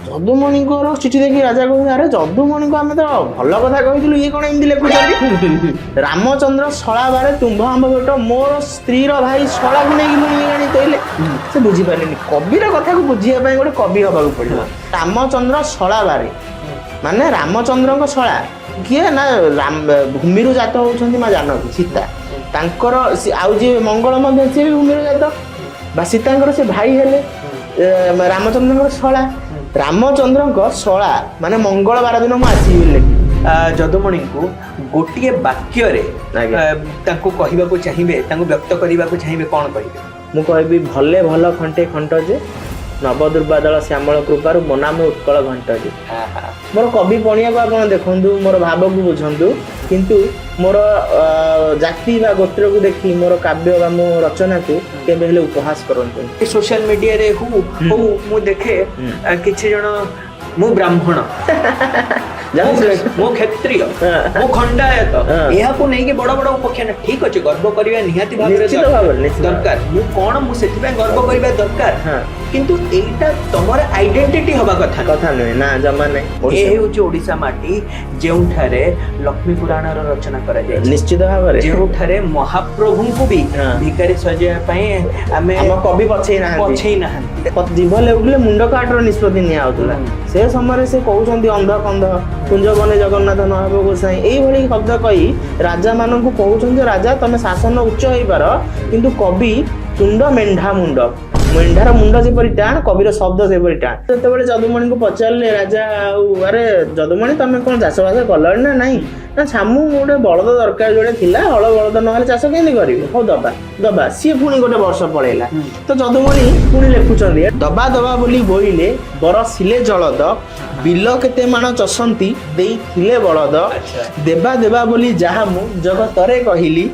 ଯଦୁମଣି ଚିଠି ଦେଖି ରାଜା କହୁଛନ୍ତି ଆରେ ଯଦୁମଣିଙ୍କୁ ଆମେ ତ ଭଲ କଥା କହିଥିଲୁ ଇଏ କଣ ଏମିତି ଲେଖୁଛନ୍ତି। ରାମଚନ୍ଦ୍ର ଶଳା ବାରେ ତୁମ୍ଭ ଆମ୍ବ ପେଟ ମୋର ସ୍ତ୍ରୀର ଭାଇ ଶଳାକୁ ନେଇକି ପୁଣି ଆଣି କହିଲେ ସେ ବୁଝିପାରିଲେନି କବିର କଥାକୁ ବୁଝିବା ପାଇଁ ଗୋଟେ କବି ହବାକୁ ପଡିବ। ରାମଚନ୍ଦ୍ର ଶଳା ବାରେ ମାନେ ରାମଚନ୍ଦ୍ରଙ୍କ ଶଳା କିଏ ନା ଭୂମିରୁ ଜାତ ହଉଛନ୍ତି ମା ଜାନକୀ ସୀତା ତାଙ୍କର ଆଉ ଯିଏ ମଙ୍ଗଳ ମଧ୍ୟ ସିଏ ବି ଭୂମିରୁ ଜାତ ବା ସୀତାଙ୍କର ସେ ଭାଇ ହେଲେ ରାମଚନ୍ଦ୍ରଙ୍କର ଶଳା ରାମଚନ୍ଦ୍ରଙ୍କ ଶଳା ମାନେ ମଙ୍ଗଳବାର ଦିନ ମୁଁ ଆସିବି ବୋଲି ଯଦୁମଣିଙ୍କୁ ଗୋଟିଏ ବାକ୍ୟରେ ତାଙ୍କୁ କହିବାକୁ ଚାହିଁବେ ତାଙ୍କୁ ବ୍ୟକ୍ତ କରିବାକୁ ଚାହିଁବେ କ'ଣ କହିବେ? ମୁଁ କହିବି ଭଲେ ଭଲ ଖଣ୍ଟେ ଖଣ୍ଟ ଯେ ନବ ଦୁର୍ବାଦଳ ଶ୍ୟାମଳ କୃପାରୁ ମୋ ନାମ ଉତ୍କଳ ଘଣ୍ଟ ଯେ। ମୋର କବି ପଣିଆକୁ ଆପଣ ଦେଖନ୍ତୁ ମୋର ଭାବକୁ ବୁଝନ୍ତୁ କିନ୍ତୁ ମୋର ଜାତି ବା ଗୋତ୍ରକୁ ଦେଖି ମୋର କାବ୍ୟ ବା ମୋ ରଚନାକୁ କେବେ ହେଲେ ଉପହାସ କରନ୍ତୁ। ସୋସିଆଲ ମିଡିଆରେ ହଉ ମୁଁ ଦେଖେ କିଛି ଜଣ ମୁଁ ବ୍ରାହ୍ମଣ ମୁଁ କ୍ଷତ୍ରିୟ ମୁଁ ଖଣ୍ଡାୟତ ଏହାକୁ ନେଇକି ବଡ ବଡ ଉପଖ୍ୟାନ ଠିକ ଅଛି ଗର୍ବ କରିବା ନିହାତି ଭାବରେ ଦରକାର ମୁଁ କ'ଣ ମୁଁ ସେଥିପାଇଁ ଗର୍ବ କରିବା ଦରକାର କିନ୍ତୁ ଏଇଟା ତମର ଆଇଡେଣ୍ଟିଟି ହବା କଥା ନୁହେଁ ନା ଜମା ନାହିଁ। ଏ ହେଉଛି ଓଡ଼ିଶା ମାଟି ଯେଉଁଠାରେ ଲକ୍ଷ୍ମୀ ପୁରାଣର ରଚନା କରାଯାଇଛି ନିଶ୍ଚିତ ଭାବରେ ଯେଉଁଠାରେ ମହାପ୍ରଭୁଙ୍କୁ ବି ଭିକାରୀ ସଜେଇବା ପାଇଁ ଆମେ ଆମ କବି ପଛେଇ ନାହାନ୍ତି। ଜୀବ ଲେଉଟିଲେ ମୁଣ୍ଡ କାଟର ନିଷ୍ପତ୍ତି ନିଆଯାଉଥିଲା ସେ ସମୟରେ ସେ କହୁଛନ୍ତି ଅନ୍ଧ କନ୍ଧ କୁଞ୍ଜ ବନେ ଜଗନ୍ନାଥ ନହେବ ଗୋସାଇଁ ଏଇଭଳି ଶବ୍ଦ କହି ରାଜା ମାନଙ୍କୁ କହୁଛନ୍ତି ରାଜା ତମେ ଶାସନ ଉଚ୍ଚ ହେଇପାର କିନ୍ତୁ କବି ତୁଣ୍ଡ ମେଣ୍ଢା ମୁଣ୍ଡ ମେଣ୍ଢାର ମୁଣ୍ଡ ଯେପରି ଟାଣ କବିର ଶବ୍ଦ ସେପରି ଟାଣ। ଯେତେବେଳେ ଯଦୁମଣିଙ୍କୁ ପଚାରିଲେ ରାଜା ଆଉ ଆରେ ଯଦୁମଣି ତମେ କଣ ଚାଷବାସ କଲଣି ନା ନାଇଁ ନା ଛାମୁ ଗୋଟେ ବଳଦ ଦରକାର ଯୋଉଟା ଥିଲା ହଳ ବଳଦ ନହେଲେ ଚାଷ କେମିତି କରିବେ ହଉ ଦବା ସିଏ ପୁଣି ଗୋଟେ ବର୍ଷ ପଳେଇଲା ତ ଯଦୁମଣି ପୁଣି ଲେଖୁଛନ୍ତି ଦବା ଦବା ବୋଲି ବୋଇଲେ ବରସିଲେ ଜଳଦ ବିଲ କେତେ ମାଣ ଚଷନ୍ତି ଦେଇଥିଲେ ବଳଦ ଦେବା ଦେବା ବୋଲି ଯାହା ମୁଁ ଜଗତରେ କହିଲି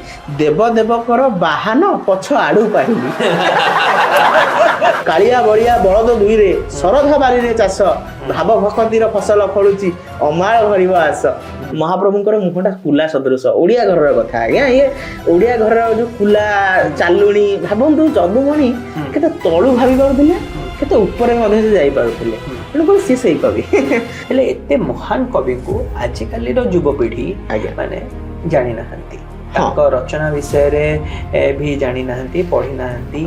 ଦେବ ଦେବ କର ବାହାନ ପଛ ଆଡୁ ପାହିଲି କାଳିଆ ବଳିଆ ବଳଦ ଦୁଇରେ ଶରଧା ବାରିରେ ଚାଷ ଭାବ ଭକତିର ଫସଲ ଫଳୁଛି ଅମାଳ ଭରିବ ଆସ। ମହାପ୍ରଭୁଙ୍କର ମୁହଁଟା କୁଲା ସଦୃଶ ଓଡିଆ ଘରର କଥା ଆଜ୍ଞା ଇଏ ଓଡିଆ ଘରର ଯୋଉ କୁଲା ଚାଲୁଣି ଭାବନ୍ତୁ ଯଦୁମଣି କେତେ ତଳୁ ଭାବି ପାରୁଥିଲେ କେତେ ଉପରେ ମଧ୍ୟ ସେ ଯାଇପାରୁଥିଲେ ତେଣୁକରି ସିଏ ସେଇ କବି ହେଲେ ଏତେ ମହାନ କବିଙ୍କୁ ଆଜିକାଲିର ଯୁବପିଢି ମାନେ ଜାଣିନାହାନ୍ତି ତାଙ୍କ ରଚନା ବିଷୟରେ ବି ଜାଣିନାହାନ୍ତି ପଢି ନାହାନ୍ତି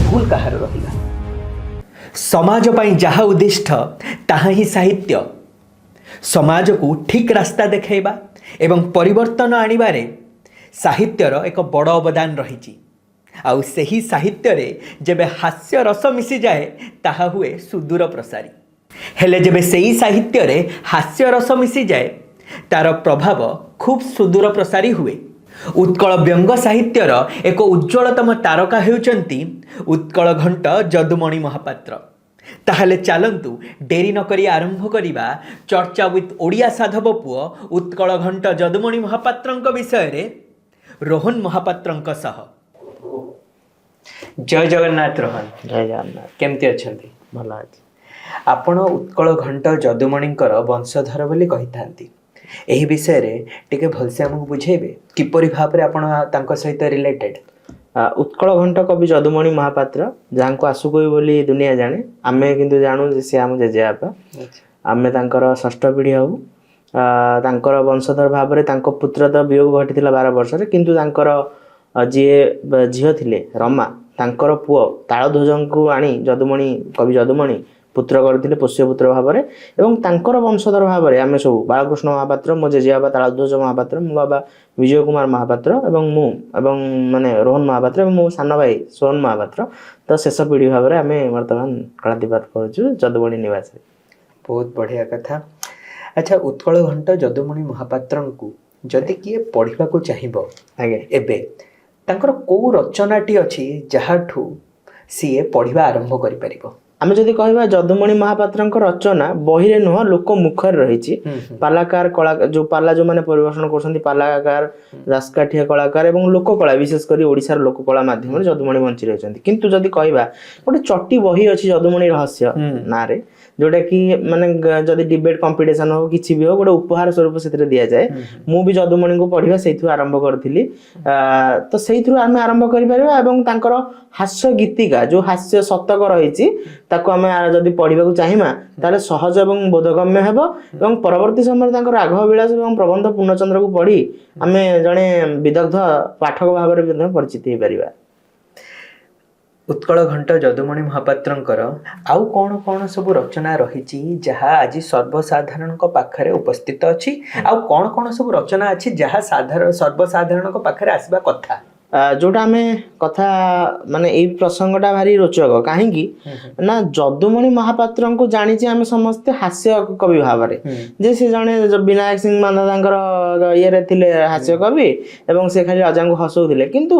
ଭୁଲ କାହାର ରହିଲା? ସମାଜ ପାଇଁ ଯାହା ଉଦ୍ଦିଷ୍ଟ ତାହା ହିଁ ସାହିତ୍ୟ ସମାଜକୁ ଠିକ୍ ରାସ୍ତା ଦେଖାଇବା ଏବଂ ପରିବର୍ତ୍ତନ ଆଣିବାରେ ସାହିତ୍ୟର ଏକ ବଡ଼ ଅବଦାନ ରହିଛି ଆଉ ସେହି ସାହିତ୍ୟରେ ଯେବେ ହାସ୍ୟ ରସ ମିଶିଯାଏ ତାହା ହୁଏ ସୁଦୂର ପ୍ରସାରୀ ହେଲେ ଯେବେ ସେହି ସାହିତ୍ୟରେ ହାସ୍ୟ ରସ ମିଶିଯାଏ ତାର ପ୍ରଭାବ ଖୁବ୍ ସୁଦୂର ପ୍ରସାରୀ ହୁଏ। ଉତ୍କଳ ବ୍ୟଙ୍ଗ ସାହିତ୍ୟର ଏକ ଉଜ୍ଜ୍ୱଳତମ ତାରକା ହେଉଛନ୍ତି ଉତ୍କଳ ଘଣ୍ଟ ଯଦୁମଣି ମହାପାତ୍ର। ତାହେଲେ ଚାଲନ୍ତୁ ଡେରି ନକରି ଆରମ୍ଭ କରିବା ଚର୍ଚ୍ଚା ୱିଥ୍ ଓଡ଼ିଆ ସାଧବ ପୁଅ ଉତ୍କଳ ଘଣ୍ଟ ଯଦୁମଣି ମହାପାତ୍ରଙ୍କ ବିଷୟରେ ରୋହନ ମହାପାତ୍ରଙ୍କ ସହ। ଜୟ ଜଗନ୍ନାଥ ରୋହନ। ଜୟ ଜଗନ୍ନାଥ। କେମିତି ଅଛନ୍ତି? ଭଲ ଅଛି। ଆପଣ ଉତ୍କଳ ଘଣ୍ଟ ଯଦୁମଣିଙ୍କର ବଂଶଧର ବୋଲି କହିଥାନ୍ତି ଏହି ବିଷୟରେ ଟିକେ ଭଲସେ ଆମକୁ ବୁଝେଇବେ କିପରି ଭାବରେ ଆପଣ ତାଙ୍କ ସହିତ ରିଲେଟେଡ୍? ଉତ୍କଳ ଘଣ୍ଟ କବି ଯଦୁମଣି ମହାପାତ୍ର ଯାହାଙ୍କୁ ଆସୁକବି ବୋଲି ଦୁନିଆ ଜାଣେ ଆମେ କିନ୍ତୁ ଜାଣୁ ଯେ ସେ ଆମ ଜେଜେବାପା ଆମେ ତାଙ୍କର ଷଷ୍ଠ ପିଢ଼ି ହବୁ ତାଙ୍କର ବଂଶଧର ଭାବରେ ତାଙ୍କ ପୁତ୍ର ତ ବିୟୋଗ ଘଟିଥିଲା 12 ବର୍ଷରେ କିନ୍ତୁ ତାଙ୍କର ଯିଏ ଝିଅ ଥିଲେ ରମା ତାଙ୍କର ପୁଅ ତାଳଧ୍ୱଜଙ୍କୁ ଆଣି ଯଦୁମଣି କବି ଯଦୁମଣି ପୁତ୍ର କରିଥିଲେ ପୋଷ୍ୟପୁତ୍ର ଭାବରେ ଏବଂ ତାଙ୍କର ବଂଶଧର ଭାବରେ ଆମେ ସବୁ ବାଳକୃଷ୍ଣ ମହାପାତ୍ର ମୋ ଜେଜେବାପା ତାଳଧ୍ୱଜ ମହାପାତ୍ର ମୋ ବାବା ବିଜୟ କୁମାର ମହାପାତ୍ର ଏବଂ ମୁଁ ଏବଂ ମାନେ ରୋହନ ମହାପାତ୍ର ଏବଂ ମୋ ସାନ ଭାଇ ସୋହନ ମହାପାତ୍ର ତ ଶେଷ ପିଢ଼ି ଭାବରେ ଆମେ ବର୍ତ୍ତମାନ କଳାତିପାତ କରୁଛୁ ଯଦୁମଣି ନିବାସରେ। ବହୁତ ବଢ଼ିଆ କଥା। ଆଚ୍ଛା ଉତ୍କଳ ଘଣ୍ଟ ଯଦୁମଣି ମହାପାତ୍ରଙ୍କୁ ଯଦି କିଏ ପଢ଼ିବାକୁ ଚାହିଁବ ଏବେ ତାଙ୍କର କୋଉ ରଚନାଟି ଅଛି ଯାହାଠୁ ସିଏ ପଢ଼ିବା ଆରମ୍ଭ କରିପାରିବ? ଆମେ ଯଦି କହିବା ଯଦୁମଣି ମହାପାତ୍ରଙ୍କ ରଚନା ବହିରେ ନୁହଁ ଲୋକ ମୁଖରେ ରହିଛି ପାଲାକାର କଳା ଯୋଉ ପାଲା ଯୋଉମାନେ ପରିବେଷଣ କରୁଛନ୍ତି ପାଲାକାର ଦାସକାଠିଆ କଳାକାର ଏବଂ ଲୋକକଳା ବିଶେଷ କରି ଓଡ଼ିଶାର ଲୋକକଳା ମାଧ୍ୟମରେ ଯଦୁମଣି ବଞ୍ଚି ରହିଛନ୍ତି କିନ୍ତୁ ଯଦି କହିବା ଗୋଟେ ଚଟି ବହି ଅଛି ଯଦୁମଣି ରହସ୍ୟ ନାଁରେ ଯୋଉଟା କି ମାନେ ଯଦି ଡିବେଟ୍ କମ୍ପିଟିସନ ହଉ କିଛି ବି ହଉ ଗୋଟେ ଉପହାର ସ୍ୱରୂପ ସେଥିରେ ଦିଆଯାଏ ମୁଁ ବି ଯଦୁମଣିଙ୍କୁ ପଢ଼ିବା ସେଇଥିରୁ ଆରମ୍ଭ କରିଥିଲି ତ ସେଇଥିରୁ ଆମେ ଆରମ୍ଭ କରିପାରିବା ଏବଂ ତାଙ୍କର ହାସ୍ୟ ଗୀତିକା ଯୋଉ ହାସ୍ୟ ଶତକ ରହିଛି ତାକୁ ଆମେ ଯଦି ପଢିବାକୁ ଚାହିଁବା ତାହେଲେ ସହଜ ଏବଂ ବୋଧଗମ୍ୟ ହେବ ଏବଂ ପରବର୍ତ୍ତୀ ସମୟରେ ତାଙ୍କର ରାଘବ ବିଳାସ ଏବଂ ପ୍ରବନ୍ଧ ପୂର୍ଣ୍ଣଚନ୍ଦ୍ରକୁ ପଢି ଆମେ ଜଣେ ବିଦଗ୍ଧ ପାଠକ ଭାବରେ ମଧ୍ୟ ପରିଚିତ ହେଇପାରିବା। ଉତ୍କଳ ଘଣ୍ଟ ଯଦୁମଣି ମହାପାତ୍ରଙ୍କର ଆଉ କଣ କଣ ସବୁ ରଚନା ରହିଛି ଯାହା ଆଜି ସର୍ବସାଧାରଣଙ୍କ ପାଖରେ ଉପସ୍ଥିତ ଅଛି, ଆଉ କଣ କଣ ସବୁ ରଚନା ଅଛି ଯାହା ସର୍ବସାଧାରଣଙ୍କ ପାଖରେ ଆସିବା କଥା? ଯୋଉଟା ଆମେ କଥା ମାନେ ଏଇ ପ୍ରସଙ୍ଗଟା ଭାରି ରୋଚକ, କାହିଁକି ନା ଯଦୁମଣି ମହାପାତ୍ରଙ୍କୁ ଜାଣିଛେ ଆମେ ସମସ୍ତେ ହାସ୍ୟ କବି ଭାବରେ, ଯେ ସେ ଜଣେ ବିନାୟକ ସିଂ ମାନ୍ଧାତାଙ୍କର ଇଏରେ ଥିଲେ ହାସ୍ୟ କବି ଏବଂ ସେ ଖାଲି ରାଜାଙ୍କୁ ହସଉଥିଲେ। କିନ୍ତୁ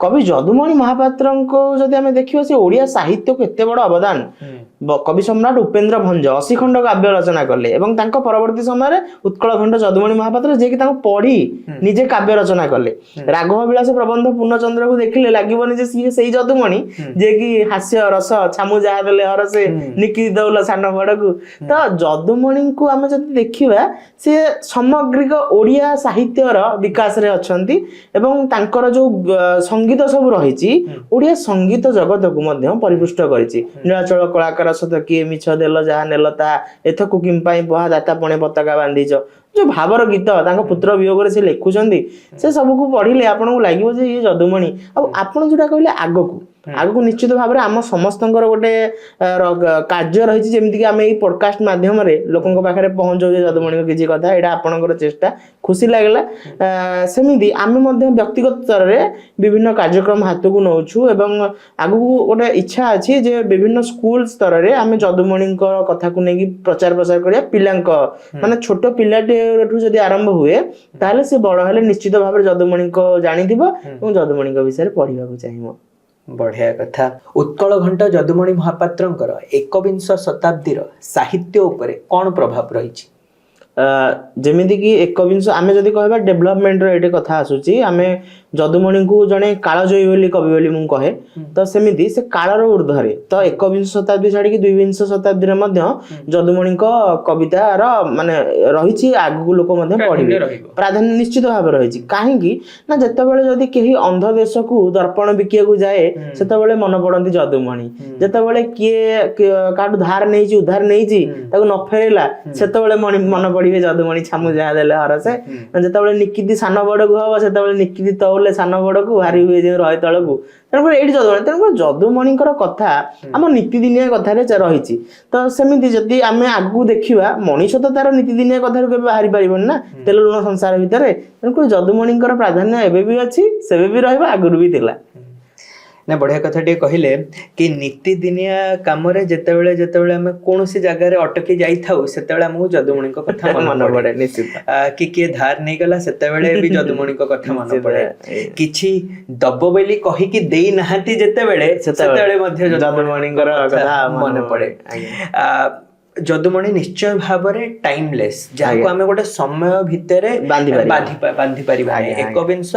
କବି ଯଦୁମଣି ମହାପାତ୍ରଙ୍କୁ ଯଦି ଆମେ ଦେଖିବା, ସେ ଓଡ଼ିଆ ସାହିତ୍ୟକୁ ଏତେ ବଡ ଅବଦାନ, କବି ସମ୍ରାଟ ଉପେନ୍ଦ୍ର ଭଞ୍ଜ 80 ଖଣ୍ଡ କାବ୍ୟ ରଚନା କଲେ ଏବଂ ତାଙ୍କ ପରବର୍ତ୍ତୀ ସମୟରେ ଉତ୍କଳ ଘଣ୍ଟ ଯଦୁମଣି ମହାପାତ୍ର ଯିଏକି ତାଙ୍କୁ ପଢି ନିଜେ କାବ୍ୟ ରଚନା କଲେ। ରାଘବ ବିଳାସ ପ୍ରବନ୍ଧ ପୂର୍ଣ୍ଣଚନ୍ଦ୍ରକୁ ଦେଖିଲେ ଲାଗିବନି ଯେ ସିଏ ସେଇ ଯଦୁମଣି ଯିଏକି ହାସ୍ୟ ରସ ଛାମୁ ଯାହା ଦେଲେ ହରସେ ନିକି ଦଉଲ ସାନ ବଡକୁ। ତ ଯଦୁମଣିଙ୍କୁ ଆମେ ଯଦି ଦେଖିବା, ସେ ସମଗ୍ରିକ ଓଡ଼ିଆ ସାହିତ୍ୟର ବିକାଶରେ ଅଛନ୍ତି ଏବଂ ତାଙ୍କର ଯୋଉ ସଙ୍ଗୀତ ସବୁ ରହିଛି ଓଡ଼ିଆ ସଙ୍ଗୀତ ଜଗତକୁ ମଧ୍ୟ ପରିପୃଷ୍ଟ କରିଛି। ନୀଳାଚଳ କଳାକାର ସତ କିଏ ମିଛ ଦେଲ ଯାହା ନେଲ ତାହା ଏଥକୁ କିମ୍ପାଇଁ ପହା ଦାତା ପଣେ ପତାକା ବାନ୍ଧିଛ, ଯୋଉ ଭାବର ଗୀତ ତାଙ୍କ ପୁତ୍ର ବିୟୋଗରେ ସେ ଲେଖୁଛନ୍ତି, ସେ ସବୁକୁ ପଢିଲେ ଆପଣଙ୍କୁ ଲାଗିବ ଯେ ଇଏ ଯଦୁମଣି। ଆଉ ଆପଣ ଯୋଉଟା କହିଲେ ଆଗକୁ ନିଶ୍ଚିତ ଭାବରେ ଆମ ସମସ୍ତଙ୍କର ଗୋଟେ କାର୍ଯ୍ୟ ରହିଛି, ଯେମିତିକି ଆମେ ଏଇ ପଡକାଷ୍ଟ ମାଧ୍ୟମରେ ଲୋକଙ୍କ ପାଖରେ ପହଞ୍ଚଉଛେ ଯଦୁମଣିଙ୍କ କିଛି କଥା, ଏଇଟା ଆପଣଙ୍କର ଚେଷ୍ଟା, ଖୁସି ଲାଗିଲା। ସେମିତି ଆମେ ମଧ୍ୟ ବ୍ୟକ୍ତିଗତ ସ୍ତରରେ ବିଭିନ୍ନ କାର୍ଯ୍ୟକ୍ରମ ହାତକୁ ନଉଛୁ ଏବଂ ଆଗକୁ ଗୋଟେ ଇଚ୍ଛା ଅଛି ଯେ ବିଭିନ୍ନ ସ୍କୁଲ ସ୍ତରରେ ଆମେ ଯଦୁମଣିଙ୍କ କଥାକୁ ନେଇକି ପ୍ରଚାର ପ୍ରସାର କରିବା। ପିଲାଙ୍କ ମାନେ ଛୋଟ ପିଲାଟିଠୁ ଯଦି ଆରମ୍ଭ ହୁଏ ତାହେଲେ ସେ ବଡ ହେଲେ ନିଶ୍ଚିତ ଭାବରେ ଯଦୁମଣିଙ୍କ ଜାଣିଥିବ ଏବଂ ଯଦୁମଣିଙ୍କ ବିଷୟରେ ପଢିବାକୁ ଚାହିଁବ। ବଢିଆ କଥା। ଉତ୍କଳ ଘଣ୍ଟ ଯଦୁମଣି ମହାପାତ୍ରଙ୍କର ଏକବିଂଶ ଶତାବ୍ଦୀର ସାହିତ୍ୟ ଉପରେ କଣ ପ୍ରଭାବ ରହିଛି? ଯେମିତିକି ଏକବିଂଶ ଆମେ ଯଦି କହିବା ଡେଭଲପମେଣ୍ଟର ଏଠି କଥା ଆସୁଛି, ଆମେ ଯଦୁମଣିଙ୍କୁ ଜଣେ କାଳଜୟୀ ବୋଲି କବି ବୋଲି ମୁଁ କହେ। ତ ସେମିତି ସେ କାଳର ଉର୍ଦ୍ଧ୍ୱରେ, ତ ଏକବିଂଶ ଶତାବ୍ଦୀ ଛାଡିକି ଦ୍ୱିବିଂଶ ଶତାବ୍ଦୀରେ ମଧ୍ୟ ଯଦୁମଣିଙ୍କ କବିତାର ମାନେ ରହିଛି, ଆଗକୁ ଲୋକ ମଧ୍ୟ ପଢିବେ, ପ୍ରାଧାନ୍ୟ ନିଶ୍ଚିତ ଭାବରେ ରହିଛି। କାହିଁକି ନା ଯେତେବେଳେ ଯଦି କେହି ଅନ୍ଧ ଦେଶକୁ ଦର୍ପଣ ବିକିବାକୁ ଯାଏ ସେତେବେଳେ ମନେ ପଡନ୍ତି ଯଦୁମଣି। ଯେତେବେଳେ କିଏ କାହାଠୁ ଧାର ନେଇଛି ଉଧାର ନେଇଛି ତାକୁ ନ ଫେରେଇଲା ସେତେବେଳେ ମନେ ପଡିବେ ଯଦୁମଣି ଛାମୁ ଯାହା ଦେଲେ ହରସେ। ଯେତେବେଳେ ନିକିତି ସାନ ବଡକୁ ହବ ସେତେବେଳେ ନିକିତି ତଉଲେ ସାନ ବଡକୁ ହାରି ହୁଏ ଯେଉଁ ରହେ ତଳକୁ। ତେଣୁକରି ଏଇଠି ତେଣୁକରି ଯଦୁମଣିଙ୍କର କଥା ଆମ ନୀତିଦିନିଆ କଥାରେ ରହିଛି। ତ ସେମିତି ଯଦି ଆମେ ଆଗକୁ ଦେଖିବା, ମଣିଷ ତ ତାର ନୀତିଦିନିଆ କଥାରୁ କେବେ ବାହାରି ପାରିବନି ନା ତେଲ ଲୁଣ ସଂସାର ଭିତରେ। ତେଣୁକରି ଯଦୁମଣିଙ୍କର ପ୍ରାଧାନ୍ୟ ଏବେ ବି ଅଛି, ସେବେ ବି ରହିବ, ଆଗରୁ ବି ଥିଲା। ନା ବଢିଆ କଥା ଟିକେ କହିଲେ କି ନୀତିଦିନିଆ କାମରେ ଯେତେବେଳେ ଆମେ କୌଣସି ଜାଗାରେ ଅଟକି ଯାଇଥାଉ ସେତେବେଳେ ଆମକୁ ଯଦୁମଣିଙ୍କ କଥା ମନେ ପଡେ। ନିଶ୍ଚିତ କି କିଏ ଧାର ନେଇଗଲା ସେତେବେଳେ ବି ଯଦୁମଣିଙ୍କ କଥା ମନେ ପଡେ। କିଛି ଦବ ବୋଲି କହିକି ଦେଇ ନାହାନ୍ତି ଯେତେବେଳେ ସେତେବେଳେ ମଧ୍ୟ ଯଦୁମଣିଙ୍କର କଥା ମନେ ପଡେ। ଯଦୁମଣି ନିଶ୍ଚୟ ଭାବରେ ଟାଇମଲେସ୍, ଯାହାକୁ ଆମେ ଗୋଟେ ସମୟ ଭିତରେ ବାନ୍ଧି ପାରିବା। ଏକବିଂଶ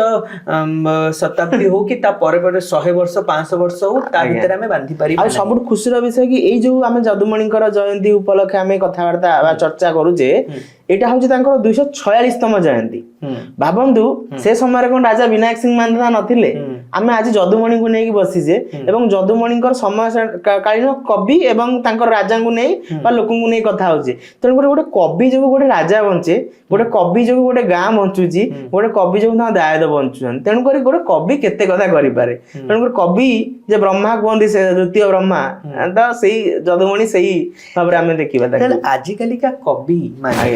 ଶତାବ୍ଦୀ ହଉ କି ତା ପରେ 100 ବର୍ଷ 500 ବର୍ଷ ହଉ, ତା ଭିତରେ ଆମେ ବାନ୍ଧି ପାରିବା। ଆଉ ସବୁଠୁ ଖୁସିର ବିଷୟ କି ଏଇ ଯୋଉ ଆମେ ଯଦୁମଣିଙ୍କର ଜୟନ୍ତୀ ଉପଲକ୍ଷେ ଆମେ କଥାବାର୍ତ୍ତା ବା ଚର୍ଚ୍ଚା କରୁଛେ, ଏଇଟା ହଉଛି ତାଙ୍କର 246ତମ ଜୟନ୍ତୀ। ଭାବନ୍ତୁ ସେ ସମୟରେ କଣ ରାଜା ବିନାୟକ ସିଂ ମାନ୍ଧାତା ନଥିଲେ? ଆମେ ଆଜି ଯଦୁମଣିଙ୍କୁ ନେଇକି ବସିଛେ ଏବଂ ଯଦୁମଣିଙ୍କର ସମୟ କାଳୀନ କବି ଏବଂ ତାଙ୍କର ରାଜାଙ୍କୁ ନେଇ ବା ଲୋକଙ୍କୁ ନେଇ କଥା ହଉଛି। ତେଣୁକରି ଗୋଟେ କବି ଯୋଗୁ ଗୋଟେ ରାଜା ବଞ୍ଚେ, ଗୋଟେ କବି ଯୋଗୁ ଗୋଟେ ଗାଁ ବଞ୍ଚୁଛି, ଗୋଟେ କବି ଯୋଗୁ ତାଙ୍କ ଦାୟଦ ବଞ୍ଚୁଛନ୍ତି। ତେଣୁକରି ଗୋଟେ କବି କେତେ କଥା କରିପାରେ। ତେଣୁକରି କବି ଯେ ବ୍ରହ୍ମା କୁହନ୍ତି, ସେ ଦ୍ୱିତୀୟ ବ୍ରହ୍ମା, ତ ସେଇ ଯଦୁମଣି ସେଇ ଭାବରେ ଆମେ ଦେଖିବା। ଆଜିକାଲିକା କବି ମାନେ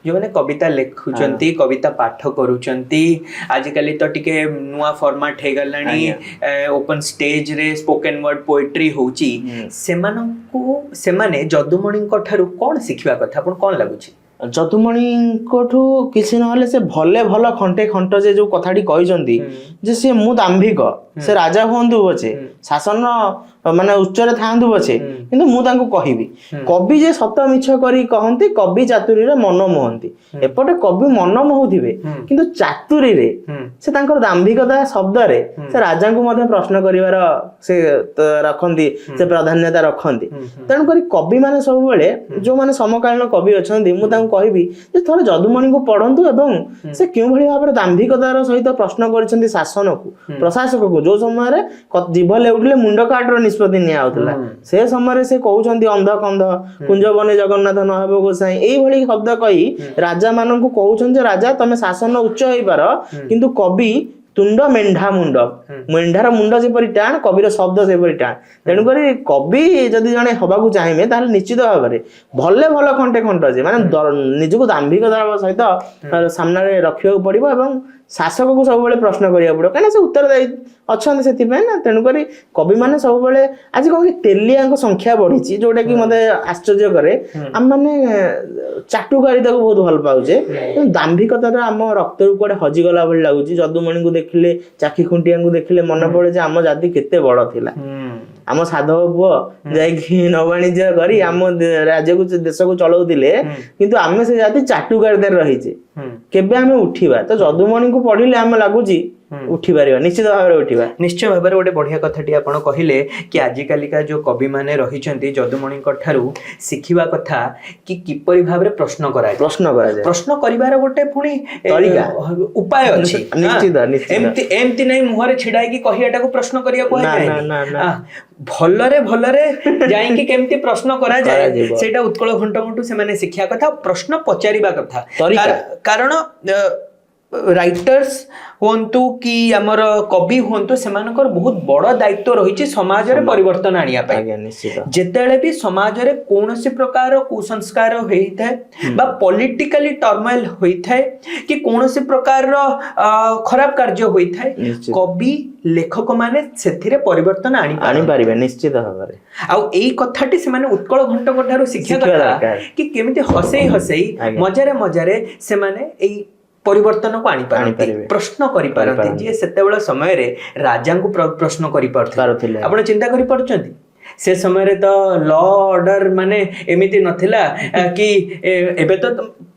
ଯୋଉମାନେ କବିତା ଲେଖୁଛନ୍ତି, କବିତା ପାଠ କରୁଛନ୍ତି, ଆଜିକାଲି ତ ଟିକେ ନୂଆ ଫର୍ମାଟ ହେଇଗଲାଣି, ଓପନ ଷ୍ଟେଜରେ ସ୍ପୋକେନ ୱାର୍ଡ ପୋଏଟ୍ରି ହଉଛି, ସେମାନେ ଯଦୁମଣିଙ୍କ ଠାରୁ କଣ ଶିଖିବା କଥା? ଆପଣ କଣ ଲାଗୁଛି? ଯଦୁମଣିଙ୍କଠୁ କିଛି ନହେଲେ ସେ ଭଲ ଖଣ୍ଟ ଯେ ଯୋଉ କଥାଟି କହିଛନ୍ତି ଯେ ସିଏ ମୁଁ ଦାମ୍ଭିକ, ସେ ରାଜା ହୁଅନ୍ତୁ ପଛେ, ଶାସନ ମାନେ ଉଚ୍ଚରେ ଥାଆନ୍ତୁ ପଛେ, କିନ୍ତୁ ମୁଁ ତାଙ୍କୁ କହିବି। କବି ଯେ ସତ ମିଛ କରି କହନ୍ତି, କବି ଚାତୁରୀରେ ମନ ମୋହନ୍ତି। ଏପଟେ କବି ମନ ମୋହୁଥିବେ କିନ୍ତୁ ଚାତୁରୀରେ ସେ ତାଙ୍କର ଦାମ୍ଭିକତା ଶବ୍ଦରେ ସେ ରାଜାଙ୍କୁ ମଧ୍ୟ ପ୍ରଶ୍ନ କରିବାର ସେ ରଖନ୍ତି, ସେ ପ୍ରାଧାନ୍ୟତା ରଖନ୍ତି। ତେଣୁକରି କବି ମାନେ ସବୁବେଳେ ଯୋଉମାନେ ସମକାଳୀନ କବି ଅଛନ୍ତି, ମୁଁ ତାଙ୍କୁ କହିବି ଯେ ଥରେ ଯଦୁମଣିଙ୍କୁ ପଢନ୍ତୁ ଏବଂ ସେ କେଉଁଭଳି ଭାବରେ ଦାମ୍ଭିକତାର ସହିତ ପ୍ରଶ୍ନ କରିଛନ୍ତି ଶାସନକୁ, ପ୍ରଶାସକକୁ, ଯୋଉ ସମୟରେ ଜିଭ ଲେଉଟିଲେ ମୁଣ୍ଡ କାଟର ନିଷ୍ପତ୍ତି ନିଆଯାଉଥିଲା ସେ ସମୟରେ ସେ କହୁଛନ୍ତି ଅନ୍ଧ କନ୍ଧ କୁଞ୍ଜବନେ ଜଗନ୍ନାଥ ନହେବ ଗୋସାଇଁ ଏଇଭଳି ଶବ୍ଦ କହି ରାଜା ମାନଙ୍କୁ କହୁଛନ୍ତି ଯେ ରାଜା ତମେ ଶାସନ ଉଚ୍ଚ ହେଇପାର କିନ୍ତୁ କବି ତୁଣ୍ଡ ମେଣ୍ଢା ମୁଣ୍ଡ ମେଣ୍ଢାର ମୁଣ୍ଡ ଯେପରି ଟାଣ କବିର ଶବ୍ଦ ସେପରି ଟାଣ ତେଣୁକରି କବି ଯଦି ଜଣେ ହବାକୁ ଚାହିଁବେ ତାହେଲେ ନିଶ୍ଚିତ ଭାବରେ ଭଲେ ଭଲ ଖଣ୍ଟେ ଖଣ୍ଟ ଯେ ମାନେ ନିଜକୁ ଦାମ୍ଭିକତାର ସହିତ ସାମ୍ନାରେ ରଖିବାକୁ ପଡିବ ଏବଂ ଶାସକକୁ ସବୁବେଳେ ପ୍ରଶ୍ନ କରିବାକୁ ପଡିବ କାହିଁକିନା ସେ ଉତ୍ତରଦାୟୀ ଅଛନ୍ତି ସେଥିପାଇଁ ନା ତେଣୁକରି କବିମାନେ ସବୁବେଳେ ଆଜି କଣ କି ତେଲିଆଙ୍କ ସଂଖ୍ୟା ବଢିଛି ଯୋଉଟା କି ମତେ ଆଶ୍ଚର୍ଯ୍ୟ କରେ ଆମେ ମାନେ ଚାଟୁକାରିତାକୁ ବହୁତ ଭଲ ପାଉଛେ କିନ୍ତୁ ଦାମ୍ଭିକତାର ଆମ ରକ୍ତରୁ କୁଆଡେ ହଜିଗଲା ଭଳି ଲାଗୁଛି ଯଦୁମଣିଙ୍କୁ ଦେଖିଲେ ଚାଖି ଖୁଣ୍ଟିଆଙ୍କୁ ଦେଖିଲେ ମନେ ପଡେ ଯେ ଆମ ଜାତି କେତେ ବଡ ଥିଲା ଆମ ସାଧବ ପୁଅ ଯାଇକି ନବାଣିଜ୍ୟ କରି ଆମ ରାଜ୍ୟକୁ ଦେଶକୁ ଚଳଉଥିଲେ କିନ୍ତୁ ଆମେ ସେ ଜାତି ଚାଟୁକାରିତାରେ ରହିଛେ କେବେ ଆମେ ଉଠିବା ତ ଯଦୁମଣିଙ୍କୁ ପଢିଲେ ଆମେ ଲାଗୁଛି ଉଠି ପାରିବା ନିଶ୍ଚିତ ଭାବରେ ଉଠିବା ନିଶ୍ଚୟ ଭାବରେ ଗୋଟେ ବଢିଆ କଥାଟି ଆପଣ କହିଲେ କି ଆଜିକାଲିକା ଯୋଉ କବି ମାନେ ରହିଛନ୍ତି ଯଦୁମଣିଙ୍କ ଠାରୁ ଶିଖିବା କଥା କି କିପରି ଭାବରେ ପ୍ରଶ୍ନ କରାଯାଏ ପ୍ରଶ୍ନ କରିବାର ଗୋଟେ ପୁଣି ଉପାୟ ଅଛି ଏମିତି ନାଇଁ ମୁହଁରେ ଛିଡା ହେଇକି କହିବାଟାକୁ ପ୍ରଶ୍ନ କରିବା କୁହାଯାଏ ଭଲରେ ଯାଇକି କେମିତି ପ୍ରଶ୍ନ କରାଯାଏ ସେଇଟା ଉତ୍କଳ ଘଣ୍ଟଙ୍କଠୁ ସେମାନେ ଶିଖିବା କଥା ପ୍ରଶ୍ନ ପଚାରିବା କଥା କାରଣ ରାଇଟର୍ସ ହୁଅନ୍ତୁ କି ଆମର କବି ହୁଅନ୍ତୁ ସେମାନଙ୍କର ବହୁତ ବଡ ଦାୟିତ୍ୱ ରହିଛି ସମାଜରେ ପରିବର୍ତ୍ତନ ଆଣିବା ପାଇଁ ଯେତେବେଳେ ବି ସମାଜରେ କୌଣସି ପ୍ରକାର କୁସଂସ୍କାର ହୋଇଥାଏ ବା ପଲିଟିକାଲି ଟର୍ମୋଇଲ ହୋଇଥାଏ କି କୌଣସି ପ୍ରକାରର ଖରାପ କାର୍ଯ୍ୟ ହୋଇଥାଏ କବି ଲେଖକ ମାନେ ସେଥିରେ ପରିବର୍ତ୍ତନ ଆଣିପାରିବେ ନିଶ୍ଚିତ ଭାବରେ ଆଉ ଏଇ କଥାଟି ସେମାନେ ଉତ୍କଳ ଘଣ୍ଟଙ୍କ ଠାରୁ ଶିଖିବା କଥା କି କେମିତି ହସେଇ ମଜାରେ ସେମାନେ ଏଇ ପରିବର୍ତ୍ତନକୁ ଆଣିପାରନ୍ତି ପ୍ରଶ୍ନ କରିପାରନ୍ତି ଯିଏ ସେତେବେଳେ ସମୟରେ ରାଜାଙ୍କୁ ପ୍ରଶ୍ନ କରିପାରୁଥିଲେ ଆପଣ ଚିନ୍ତା କରିପାରୁଛନ୍ତି ସେ ସମୟରେ ତ ଲ ଅର୍ଡର ମାନେ ଏମିତି ନଥିଲା କି ଏବେ ତ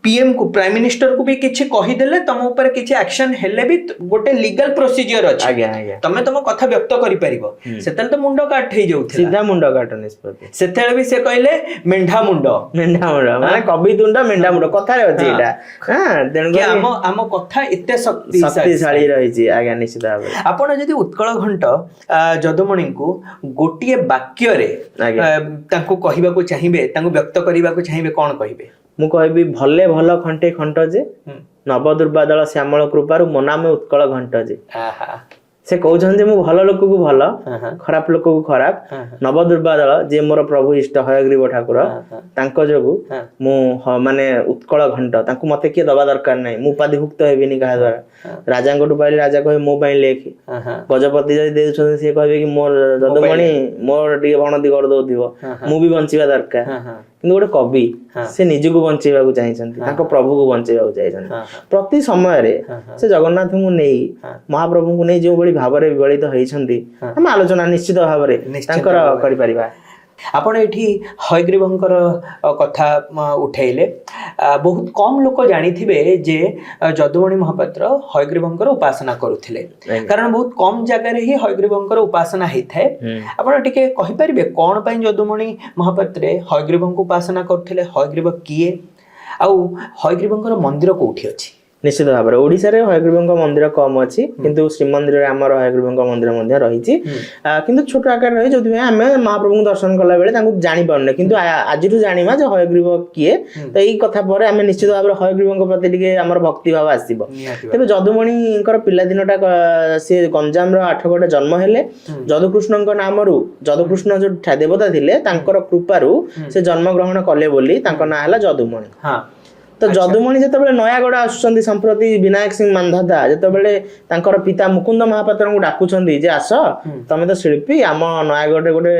PM को प्राइम मिनिस्टर को भी किछि कहिदेले तम ऊपर किछि एक्शन हेले भी गोटे लीगल प्रोसीजर अछि तमे तम कथा व्यक्त करि परिबो सेतल तो मुंडो काट हे जाउथि सीधा मुंडो काट निष्पत्ति सेतल भी से कहले मेंढा मुंडो माने कवि तुंडा मेंढा मुंडो कथा रे अछि एटा हां देन कि आम कथा एते शक्तिशाली रहि छि आज्ञा निश्चित भाबे आपण जदि उत्कल घंट जदुमणि को गोटिए वाक्य रे तांको कहिबा को चाहिबे तांको व्यक्त करिबा को चाहिबे कोन कहिबे मु कहबी भले भल खंटे खंट जे नव दुर्बादल श्यामल कृपारु मो नाम उत्कल घंट जे से कहउछन जे मु भल लोक को भल खराब लोक को खराब नव दुर्बादल जे मोर प्रभु इष्ट हयग्रीव ठाकुर तांको जोगु मु माने उत्कल घंट तांको मते के दबा दरकार नै मु उपाधिभुक्त हेबिनी कहा द्वारा राजा गोटु पाइले राजा कहे मो पई लेख गजपति जदि देउछन से कहबे कि मोर जदुमणि मोर टिके भणति कर दोथिबो मु भी बंचिबा दरकार किंतु गोटे कवि से निजको बंचेबाकू चाहिछन्ति ताको प्रभु को बंचेबाकू चाहिछन्ति प्रति समय रे से जगन्नाथ को नै महाप्रभु को नै जो बड़ी भाबरे विगलित होइछन्ति हम आलोचना निश्चित भाबरे तांकर करि परिबा आपण एठी हयग्रीवंकर कथा उठैले बहुत कम लोक जानिथिबे जे जदुमणि महापात्र हयग्रीवंकर उपासना करूथिले कारण बहुत कम जगह रे ही हयग्रीवंकर उपासना हेथाय आपण टिके कहि परिबे कोन पई जदुमणि महापात्रे हयग्रीवंक उपासना करूथिले हयग्रीव किए आ हयग्रीवंकर मंदिर कोठी अछि निश्चित भाव में ओडिशा रे हयग्रीवंक मंदिर कम अछि किंतु श्रीमंदिर रे हमर हयग्रीवंक मंदिर मध्ये रहिछि किंतु छोट आकार रहि जोथि हमें महाप्रभु दर्शन कला बेले तांको जानि पारने किंतु आजिरु जानिमा जे हयग्रीव किए त एई कथा परे हमें निश्चित भाव में हयग्रीवंक प्रति टिके हमर भक्ति भाव आसीबो तबे जदुमणिकर पिला दिनटा से गंजाम रो आठगडे जन्म हेले जदुकृष्णଙ୍କ नामरु जदुकृष्ण जो देवता थिले तांकर कृपारु से जन्म ग्रहण कले बोली तांको ना हला जदुमणि हां तो जदुमणि जेतेबेले नयागढ़ आसुचंदी संप्रति विनायक सिंह मानधाता जेतेबेले तांकर पिता मुकुंद महापात्र को डाकुचंदी जे आस तमे तो शिल्पी आम नयागढ़ रे गोटे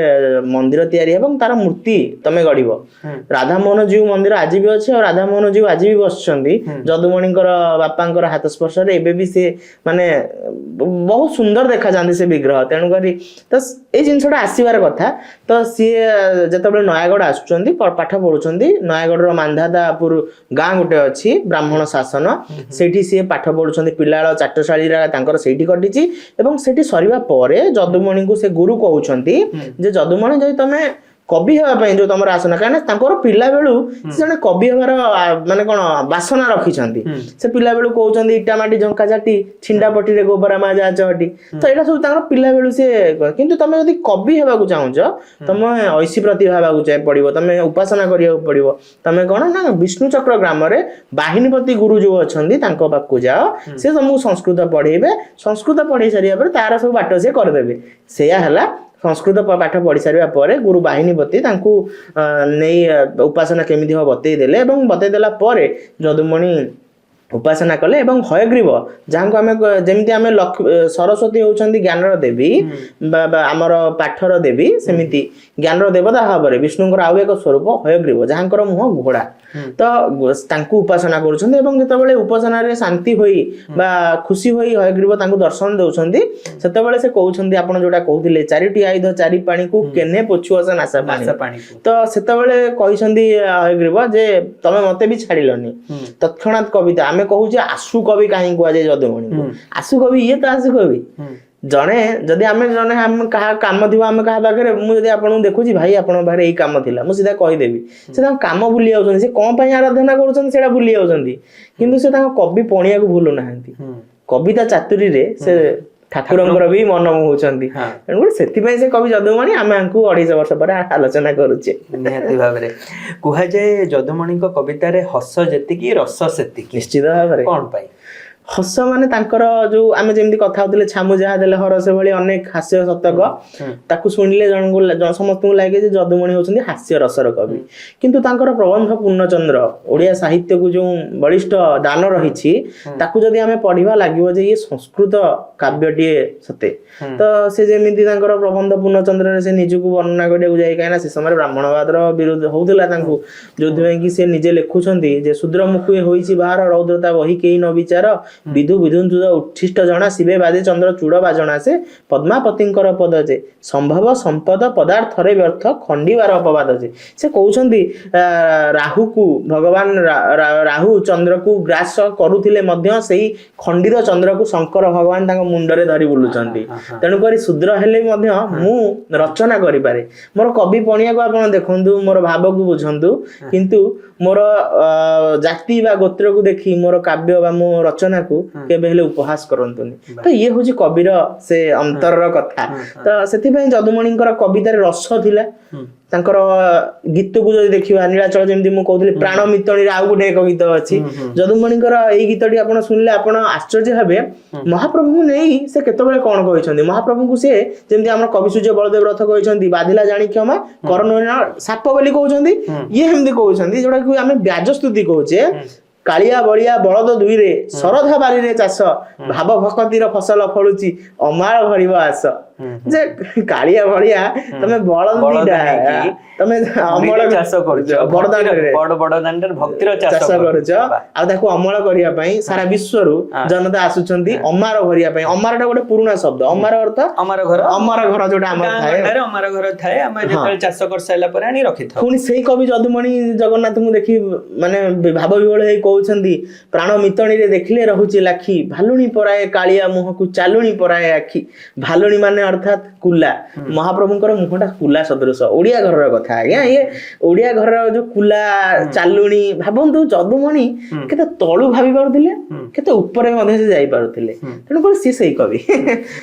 मंदिर तयारी हेबं तार मूर्ति तमे गढिबो राधा मोहन जीव मंदिर आज भी अछि और राधा मोहन जीव आज भी बसचंदी जदुमणिकर बापांकर हाथ स्पर्श रे एबे भी से माने बहुत सुंदर देखा जांदी से विग्रह तेनु करी तो ए जिंसटा आसीबार कथा तो सी जेतेबेले नयागढ़ आसुचंदी पाठ पढुचंदी नयागढ़ रो मानधातापुर गोटे अच्छी ब्राह्मण शासन सेठी सी पाठ पढ़ुछंती पिलाळ चाटशाळी तांकर सेठी कटिची एवं सेठी सरीबा परे जदुमणि को से गुरु कहउछंती जे जदुमणि जदि तमे କବି ହେବା ପାଇଁ ଯୋଉ ତମର ଆସନା, କାହିଁକିନା ତାଙ୍କର ପିଲା ବେଳୁ ସେ ଜଣେ କବି ହେବାର ମାନେ କଣ ବାସନା ରଖିଛନ୍ତି। ସେ ପିଲା ବେଳୁ କହୁଛନ୍ତି ଇଟା ମାଟି ଝଙ୍କା ଝାଟି ଛିଣ୍ଡା ପଟିରେ ଗୋବରା ମା ଯା ଚହଟି, ତ ଏଇଟା ସବୁ ତାଙ୍କର ପିଲା ବେଳୁ ସେ। କିନ୍ତୁ ତମେ ଯଦି କବି ହେବାକୁ ଚାହୁଁଛ ତମେ ଐଶୀ ପ୍ରତିଭା ହେବାକୁ ପଡିବ, ତମେ ଉପାସନା କରିବାକୁ ପଡିବ। ତମେ କଣ ନା ବିଷ୍ଣୁ ଚକ୍ର ଗ୍ରାମରେ ବାହିନୀପତି ଗୁରୁ ଯୋଉ ଅଛନ୍ତି ତାଙ୍କ ପାଖକୁ ଯାଅ, ସେ ତମକୁ ସଂସ୍କୃତ ପଢେଇବେ। ସଂସ୍କୃତ ପଢେଇ ସାରିବା ପରେ ତାର ସବୁ ବାଟ ସେ କରିଦେବେ। ସେଇଆ ହେଲା ସଂସ୍କୃତ ପାଠ ପଢି ସାରିବା ପରେ ଗୁରୁ ବାହିନୀପତି ତାଙ୍କୁ ନେଇ ଉପାସନା କେମିତି ହବ ବତେଇ ଦେଲେ, ଏବଂ ବତେଇ ଦେଲା ପରେ ଯଦୁମଣି ଉପାସନା କଲେ। ଏବଂ ହୟଗ୍ରୀବ ଯାହାଙ୍କୁ ଆମେ ଯେମିତି ଆମେ ସରସ୍ୱତୀ ହଉଛନ୍ତି ଜ୍ଞାନର ଦେବୀ ବା ଆମର ପାଠର ଦେବୀ, ସେମିତି ଜ୍ଞାନର ଦେବତା ଭାବରେ ବିଷ୍ଣୁଙ୍କର ଆଉ ଏକ ସ୍ୱରୂପ ହୟଗ୍ରୀବ, ଯାହାଙ୍କର ମୁହଁ ଘୋଡା। ତ ତାଙ୍କୁ ଉପାସନା କରୁଛନ୍ତି, ଏବଂ ଯେତେବେଳେ ଉପାସନାରେ ଶାନ୍ତି ହୋଇ ବା ଖୁସି ହୋଇ ହୟଗ୍ରୀବ ତାଙ୍କୁ ଦର୍ଶନ ଦଉଛନ୍ତି, ସେତେବେଳେ ସେ କହୁଛନ୍ତି ଆପଣ ଯୋଉଟା କହୁଥିଲେ ଚାରିଟି ଆୟୁଧ ଚାରି ପାଣିକୁ କେନେ ପୋଛୁଅସ ନାଶା ପାଣି। ତ ସେତେବେଳେ କହିଛନ୍ତି ହୟଗ୍ରୀବ ଯେ ତମେ ମତେ ବି ଛାଡିଲନି। ତତ୍କ୍ଷଣାତ କବିତା ଆମେ କହୁଛେ ଆଶୁ କବି କାହିଁ କୁହାଯାଏ ଯଦୁମଣିଙ୍କୁ? ଆଶୁ କବି ଇଏ ତ ଆଶୁ କବି। ଜଣେ ଯଦି ଆମେ କାହା କାମ ଥିବ ଆମେ କାହା ପାଖରେ, ମୁଁ ଯଦି ଆପଣଙ୍କୁ ଦେଖୁଛି ଭାଇ ଆପଣଙ୍କ ପାଖରେ ଏଇ କାମ ଥିଲା, ମୁଁ ସିଧା କହିଦେବି। ସେ ତାଙ୍କ କାମ ଭୁଲି ଯାଉଛନ୍ତି, ସେ କଣ ପାଇଁ ଆରାଧନା କରୁଛନ୍ତି ସେଇଟା ଭୁଲି ଯାଉଛନ୍ତି, କିନ୍ତୁ ସେ ତାଙ୍କ କବି ପଣିଆକୁ ଭୁଲୁ ନାହାନ୍ତି। କବିତା ଚାତୁରୀରେ ସେ ଠାକୁରଙ୍କର ବି ମନ ମୋହୁଛନ୍ତି। ତେଣୁକରି ସେଥିପାଇଁ ସେ କବି ଯଦୁମଣି ଆମେ ଆଙ୍କୁ 250 ବର୍ଷ ପରେ ଆଲୋଚନା କରୁଛେ। ନିହାତି ଭାବରେ କୁହାଯାଏ ଯଦୁମଣିଙ୍କ କବିତାରେ ହସ ଯେତିକି ରସ ସେତିକି। ନିଶ୍ଚିତ ଭାବରେ। କଣ ପାଇଁ? ହସ ମାନେ ତାଙ୍କର ଯୋଉ ଆମେ ଯେମିତି କଥା ହଉଥିଲେ ଛାମୁ ଯାହା ଦେଲେ ହରସ ଭଳି ଅନେକ ହାସ୍ୟ ଶତକ, ତାକୁ ଶୁଣିଲେ ସମସ୍ତଙ୍କୁ ଲାଗେ ଯେ ଯଦୁମଣି ହଉଛନ୍ତି ହାସ୍ୟ ରସର କବି। କିନ୍ତୁ ତାଙ୍କର ପ୍ରବନ୍ଧ ପୂର୍ଣ୍ଣଚନ୍ଦ୍ର ଓଡିଆ ସାହିତ୍ୟକୁ ଯୋଉ ବଳିଷ୍ଠ ଦାନ ରହିଛି, ତାକୁ ଯଦି ଆମେ ପଢିବା ଲାଗିବ ଯେ ଇଏ ସଂସ୍କୃତ କାବ୍ୟଟିଏ ସତେ। ତ ସେ ଯେମିତି ତାଙ୍କର ପ୍ରବନ୍ଧ ପୂର୍ଣ୍ଣଚନ୍ଦ୍ରରେ ସେ ନିଜକୁ ବର୍ଣ୍ଣନା କରିବାକୁ ଯାଇ, କାହିଁକିନା ସେ ସମୟରେ ବ୍ରାହ୍ମଣବାଦର ବିରୋଧ ହଉଥିଲା ତାଙ୍କୁ, ଯୋଉଥିପାଇଁ କି ସେ ନିଜେ ଲେଖୁଛନ୍ତି ଯେ ଶୂଦ୍ର ମୁଖୁଏ ହୋଇଛି ବାହାର ରୌଦ୍ରତା ବହି କେହି ନ ବିଚାର, ବିଧୁ ବିଧୁନ୍ତୁ ଉଚ୍ଛିଷ୍ଟ ଜଣା ଶିବେ ବାଜେ ଚନ୍ଦ୍ର ଚୂଡ ବାଜଣା ସେ, ପଦ୍ମାପତିଙ୍କର ପଦ ଯେ ସମ୍ଭବ ସମ୍ପଦ ପଦାର୍ଥରେ ବ୍ୟର୍ଥ ଖଣ୍ଡିବାର ଅପବାଦ ଯେ। ସେ କହୁଛନ୍ତି ରାହୁକୁ ଭଗବାନ ରାହୁ ଚନ୍ଦ୍ରକୁ ଗ୍ରାସ କରୁଥିଲେ ମଧ୍ୟ ସେଇ ଖଣ୍ଡିତ ଚନ୍ଦ୍ରକୁ ଶଙ୍କର ଭଗବାନ ତାଙ୍କ ମୁଣ୍ଡରେ ଧରି ବୁଲୁଛନ୍ତି। ତେଣୁକରି ଶୂଦ୍ର ହେଲେ ମଧ୍ୟ ମୁଁ ରଚନା କରିପାରେ। ମୋର କବି ପଣିଆକୁ ଆପଣ ଦେଖନ୍ତୁ, ମୋର ଭାବକୁ ବୁଝନ୍ତୁ, କିନ୍ତୁ ମୋର ଜାତି ବା ଗୋତ୍ରକୁ ଦେଖି ମୋର କାବ୍ୟ ବା ମୋ ରଚନାକୁ କେବେ ହେଲେ ଉପହାସ କରନ୍ତୁନି। ତ ଇଏ ହଉଛି କବିର ସେ ଅନ୍ତରର କଥା। ତ ସେଥିପାଇଁ ଯଦୁମଣିଙ୍କର କବିତାରେ ରସ ଥିଲା। ତାଙ୍କର ଗୀତକୁ ଯଦି ଦେଖିବା, ନୀଳାଚଳ ଯେମିତି ମୁଁ କହୁଥିଲି, ପ୍ରାଣ ମିତଣୀରେ ଆଉ ଗୋଟେ ଏକ ଗୀତ ଅଛି। ଯଦୁମଣିଙ୍କର ଏଇ ଗୀତଟି ଆପଣ ଶୁଣିଲେ ଆପଣ ଆଶ୍ଚର୍ଯ୍ୟ ହେବେ, ମହାପ୍ରଭୁଙ୍କୁ ନେଇ ସେ କେତେବେଳେ କଣ କହିଛନ୍ତି। ମହାପ୍ରଭୁଙ୍କୁ ସେ ଯେମିତି ଆମର କବି ସୂର୍ଯ୍ୟ ବଳଦେବ ରଥ କହିଛନ୍ତି ବାଧିଲା ଜାଣି କ୍ଷମା କରନ ସାପ ବୋଲି କହୁଛନ୍ତି, ଇଏ ଏମିତି କହୁଛନ୍ତି ଯୋଉଟାକୁ ଆମେ ବ୍ୟାଜସ୍ତୁତି କହୁଛେ। କାଳିଆ ବଳିଆ ବଳଦ ଦୁଇରେ ଶରଧା ବାରିରେ ଚାଷ, ଭାବ ଭକତିର ଫସଲ ଫଳୁଛି ଅମାଳ ଭରିବ ଆସ। ଯେ କାଳିଆ ବଳିଆ ତମେ ବଳଦ ଦିଟା ତମେ ଅମଳ ଚାଷ କରୁଛ, ବଡ ଦାଣ୍ଡରେ ଭକ୍ତିର ଚାଷ କରୁଛ, ଆଉ ତାକୁ ଅମଳ କରିବା ପାଇଁ ସାରା ବିଶ୍ୱରୁ ଜନତା ଆସୁଛନ୍ତି ଅମାର ଭରିବା ପାଇଁ। ଅମାରଟା ଗୋଟେ ପୁରୁଣା ଶବ୍ଦ। ଅମାର ଅର୍ଥ ଅମର ଘର ଯୋଉଟା ଆମର ଥାଏ, ଅମର ଘର ଥାଏ, ଆମେ ଯେତେବେଳେ ଚାଷ କରିସାରିଲା ପରେ ଆଣି ରଖିଥାଉ। ପୁଣି ସେଇ କବି ଯଦୁମଣି ଜଗନ୍ନାଥଙ୍କୁ ଦେଖି ମାନେ ଭାବ ବିହ୍ୱଳ ହେଇ କହୁଛନ୍ତି, ପ୍ରାଣ ମିତଣୀରେ ଦେଖିଲେ ରହୁଛି ଲାଖି, ଭାଲୁଣି ପରାଏ କାଳିଆ ମୁହଁକୁ ଚାଲୁଣି ପରାଏ ଆଖି। ଭାଲୁଣି ମାନେ ଅର୍ଥାତ୍ କୁଲା। ମହାପ୍ରଭୁଙ୍କର ମୁହଁଟା କୁଲା ସଦୃଶ। ଓଡିଆ ଘରର କଥା ଆଜ୍ଞା, ଇଏ ଓଡିଆ ଘରର ଯୋଉ କୁଲା ଚାଲୁଣି, ଭାବନ୍ତୁ ଯଦୁମଣି କେତେ ତଳୁ ଭାବି ପାରୁଥିଲେ, କେତେ ଉପରେ ମଧ୍ୟ ସେ ଯାଇପାରୁଥିଲେ। ତେଣୁକରି ସିଏ ସେଇ କବି,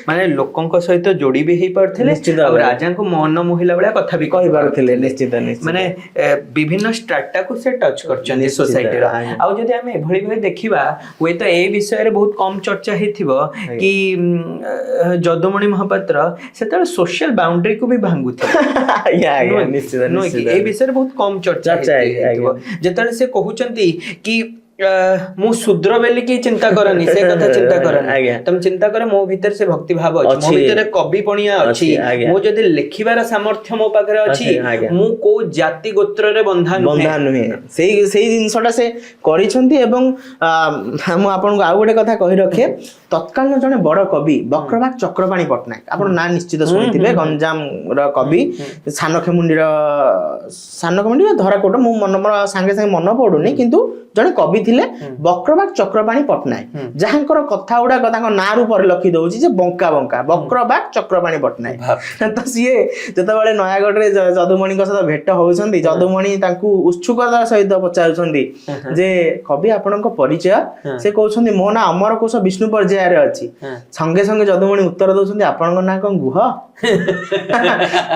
ମାନେ ଲୋକଙ୍କ ସହିତ ଯୋଡି ବି ହେଇପାରୁଥିଲେ, ରାଜାଙ୍କୁ ମନ ମୋହିଲା ଭଳିଆ କଥା ବି କହିପାରୁଥିଲେ। ନିଶ୍ଚିତ ମାନେ ବିଭିନ୍ନ ଷ୍ଟ୍ରାଟାକୁ ସେ ଟଚ୍ କରିଛନ୍ତି ସୋସାଇଟିର। ଆଉ ଯଦି ଆମେ ଏଭଳି ଭାବେ ଦେଖିବା, ହୁଏତ ଏ ବିଷୟରେ ବହୁତ କମ ଚର୍ଚ୍ଚା ହେଇଥିବ କି ଯଦୁମଣି ମହାପାତ୍ର ସେତେବେଳେ ସୋସିଆଲ ବାଉଣ୍ଡ୍ରିକୁ ବି ଭାଙ୍ଗୁଥିଲେ। ଏ ବିଷୟରେ ବହୁତ କମ ଚର୍ଚ୍ଚା ହେଇଥିବ। ଯେତେବେଳେ ସେ କହୁଛନ୍ତି କି ମୁଁ ଶୂଦ୍ର ବୋଲି କି ଚିନ୍ତା କରନି, ସେ କଥା ଚିନ୍ତା କରନି, ତମେ ଚିନ୍ତା କର ମୋ ଭିତରେ ସେ ଭକ୍ତି ଭାବ ଅଛି, ମୋ ଭିତରେ କବି ପଣିଆ ଅଛି, ମୁଁ ଯଦି ଲେଖିବାର ସାମର୍ଥ୍ୟ ମୋ ପାଖରେ ଅଛି, ମୁଁ କୋଉ ଜାତି ଗୋତ୍ରରେ ବନ୍ଧା ନୁହେଁ। ସେଇ ଜିନିଷଟା ସେ କରିଛନ୍ତି। ଏବଂ ମୁଁ ଆପଣଙ୍କୁ ଆଉ ଗୋଟେ କଥା କହି ରଖେ, ତତ୍କାଳୀନ ଜଣେ ବଡ କବି ବକ୍ରବାକ ଚକ୍ରପାଣୀ ପଟ୍ଟନାୟକ, ଆପଣ ନାଁ ନିଶ୍ଚିତ ଶୁଣିଥିବେ, ଗଞ୍ଜାମର କବି, ସାନଖେମୁଣ୍ଡିର ଧରାକୋଟ, ମୁଁ ସାଙ୍ଗେ ସାଙ୍ଗେ ମନେ ପଡୁନି, କିନ୍ତୁ ଜଣେ କବି ଥିଲେ ବକ୍ରବାକ୍ ଚକ୍ରପାଣି ପଟ୍ଟନାୟକ, ଯାହାଙ୍କର କଥା ଗୁଡାକ ତାଙ୍କ ନାଁରୁ ପରିଲକ୍ଷିତ ହଉଛି ଯେ ବଙ୍କା ବଙ୍କା, ବକ୍ରବାକ୍ ଚକ୍ରପାଣି ପଟ୍ଟନାୟକ। ତ ସିଏ ଯେତେବେଳେ ନୟାଗଡ଼ରେ ଯଦୁମଣିଙ୍କ ସହିତ ଭେଟ ହଉଛନ୍ତି, ଯଦୁମଣି ତାଙ୍କୁ ଉତ୍ସୁକତା ସହିତ ପଚାରୁଛନ୍ତି ଯେ କବି ଆପଣଙ୍କ ପରିଚୟ, ସେ କହୁଛନ୍ତି ମୋ ନାଁ ଅମର କୋଷ ବିଷ୍ଣୁ ପର୍ଯ୍ୟାୟରେ ଅଛି। ସଙ୍ଗେ ସଙ୍ଗେ ଯଦୁମଣି ଉତ୍ତର ଦଉଛନ୍ତି ଆପଣଙ୍କ ନାଁ କଣ ଗୁହ?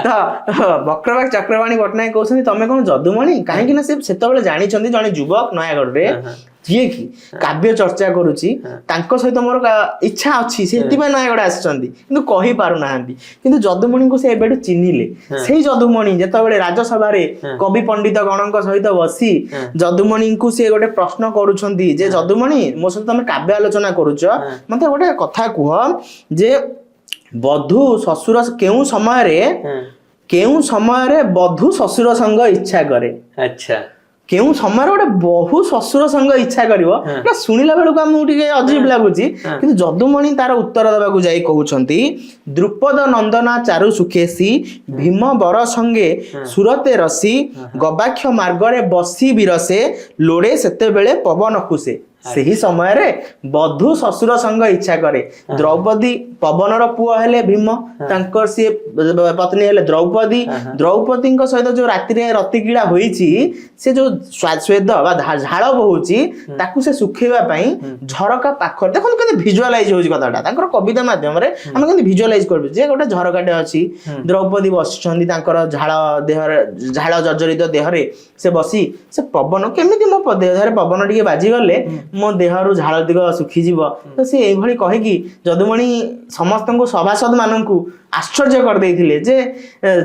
ତ ବକ୍ରବାକ୍ ଚକ୍ରପାଣି ପଟ୍ଟନାୟକ କହୁଛନ୍ତି ତମେ କଣ ଯଦୁମଣି? କାହିଁକି ନା ସେ ସେତେବେଳେ ଜାଣିଛନ୍ତି ଜଣେ ଯୁବକ ନୟାଗଡ଼ରେ ଯିଏ କି କାବ୍ୟ ଚର୍ଚ୍ଚା କରୁଛି, ତାଙ୍କ ସହିତ ମୋର ଇଚ୍ଛା ଅଛି, ସେଥିପାଇଁ ନୟାଗଡ଼ ଆସିଛନ୍ତି କିନ୍ତୁ କହି ପାରୁନାହାନ୍ତି। କିନ୍ତୁ ଯଦୁମଣିଙ୍କୁ ସେ ଏବେଠୁ ଚିହ୍ନିଲେ। ସେଇ ଯଦୁମଣି ଯେତେବେଳେ ରାଜସଭାରେ କବି ପଣ୍ଡିତ ଗଣଙ୍କ ସହିତ ବସି ଯଦୁମଣିଙ୍କୁ ସେ ଗୋଟେ ପ୍ରଶ୍ନ କରୁଛନ୍ତି ଯେ ଯଦୁମଣି ମୋ ସହିତ ତମେ କାବ୍ୟ ଆଲୋଚନା କରୁଛ, ମତେ ଗୋଟେ କଥା କୁହ ଯେ ବଧୂ ଶ୍ୱଶୁର କେଉଁ ସମୟରେ ବଧୂ ଶ୍ୱଶୁର ସଙ୍ଗ ଇଚ୍ଛା କରେ? ଆଚ୍ଛା, କେଉଁ ସମୟରେ ଗୋଟେ ବହୁ ଶ୍ୱଶୁର ସଙ୍ଗ ଇଚ୍ଛା କରିବ, ଶୁଣିଲା ବେଳକୁ ଆମକୁ ଟିକେ ଅଜୀବ ଲାଗୁଛି। କିନ୍ତୁ ଯଦୁମଣି ତାର ଉତ୍ତର ଦେବାକୁ ଯାଇ କହୁଛନ୍ତି ଦ୍ରୁପଦ ନନ୍ଦନା ଚାରୁ ସୁଖେସି ଭୀମ ବର ସଙ୍ଗେ ସୁରତେ ରସି ଗବାକ୍ଷ ମାର୍ଗରେ ବସି ବିରସେ ଲୋଡେ ସେତେବେଳେ ପବନ ଖୁସେ। ସେହି ସମୟରେ ବଧୂ ଶ୍ୱଶୁର ସଙ୍ଗ ଇଚ୍ଛା କରେ। ଦ୍ରୌପଦୀ ପବନର ପୁଅ ହେଲେ ଭୀମ, ତାଙ୍କର ସିଏ ପତ୍ନୀ ହେଲେ ଦ୍ରୌପଦୀ। ଦ୍ରୌପଦୀଙ୍କ ସହିତ ଯୋଉ ରାତିରେ ରତିକ୍ରୀଡ଼ା ହୋଇଛି, ସେ ଯୋଉ ସ୍ୱେଦ ବା ଝାଳ ବହୁଛି ତାକୁ ସେ ଶୁଖେଇବା ପାଇଁ ଝରକା ପାଖରେ, ଦେଖନ୍ତୁ କେମିତି ଭିଜୁଆଲାଇଜ ହଉଛି କଥାଟା ତାଙ୍କର କବିତା ମାଧ୍ୟମରେ ଆମେ କେମିତି ଭିଜୁଆଲାଇଜ କରିବୁ ଯେ ଗୋଟେ ଝରକାଟେ ଅଛି, ଦ୍ରୌପଦୀ ବସିଛନ୍ତି, ତାଙ୍କର ଝାଳ ଜର୍ଜରିତ ଦେହରେ ସେ ବସି ସେ ପବନ କେମିତି ମୋ ଦେହରେ ପବନ ଟିକେ ବାଜିଗଲେ ମୋ ଦେହରୁ ଝାଳ ଦିଗ ଶୁଖିଯିବ। ତ ସେ ଏଇଭଳି କହିକି ଯଦୁମଣି ସମସ୍ତଙ୍କୁ ସଭାସଦ ମାନଙ୍କୁ ଆଶ୍ଚର୍ଯ୍ୟ କରିଦେଇଥିଲେ ଯେ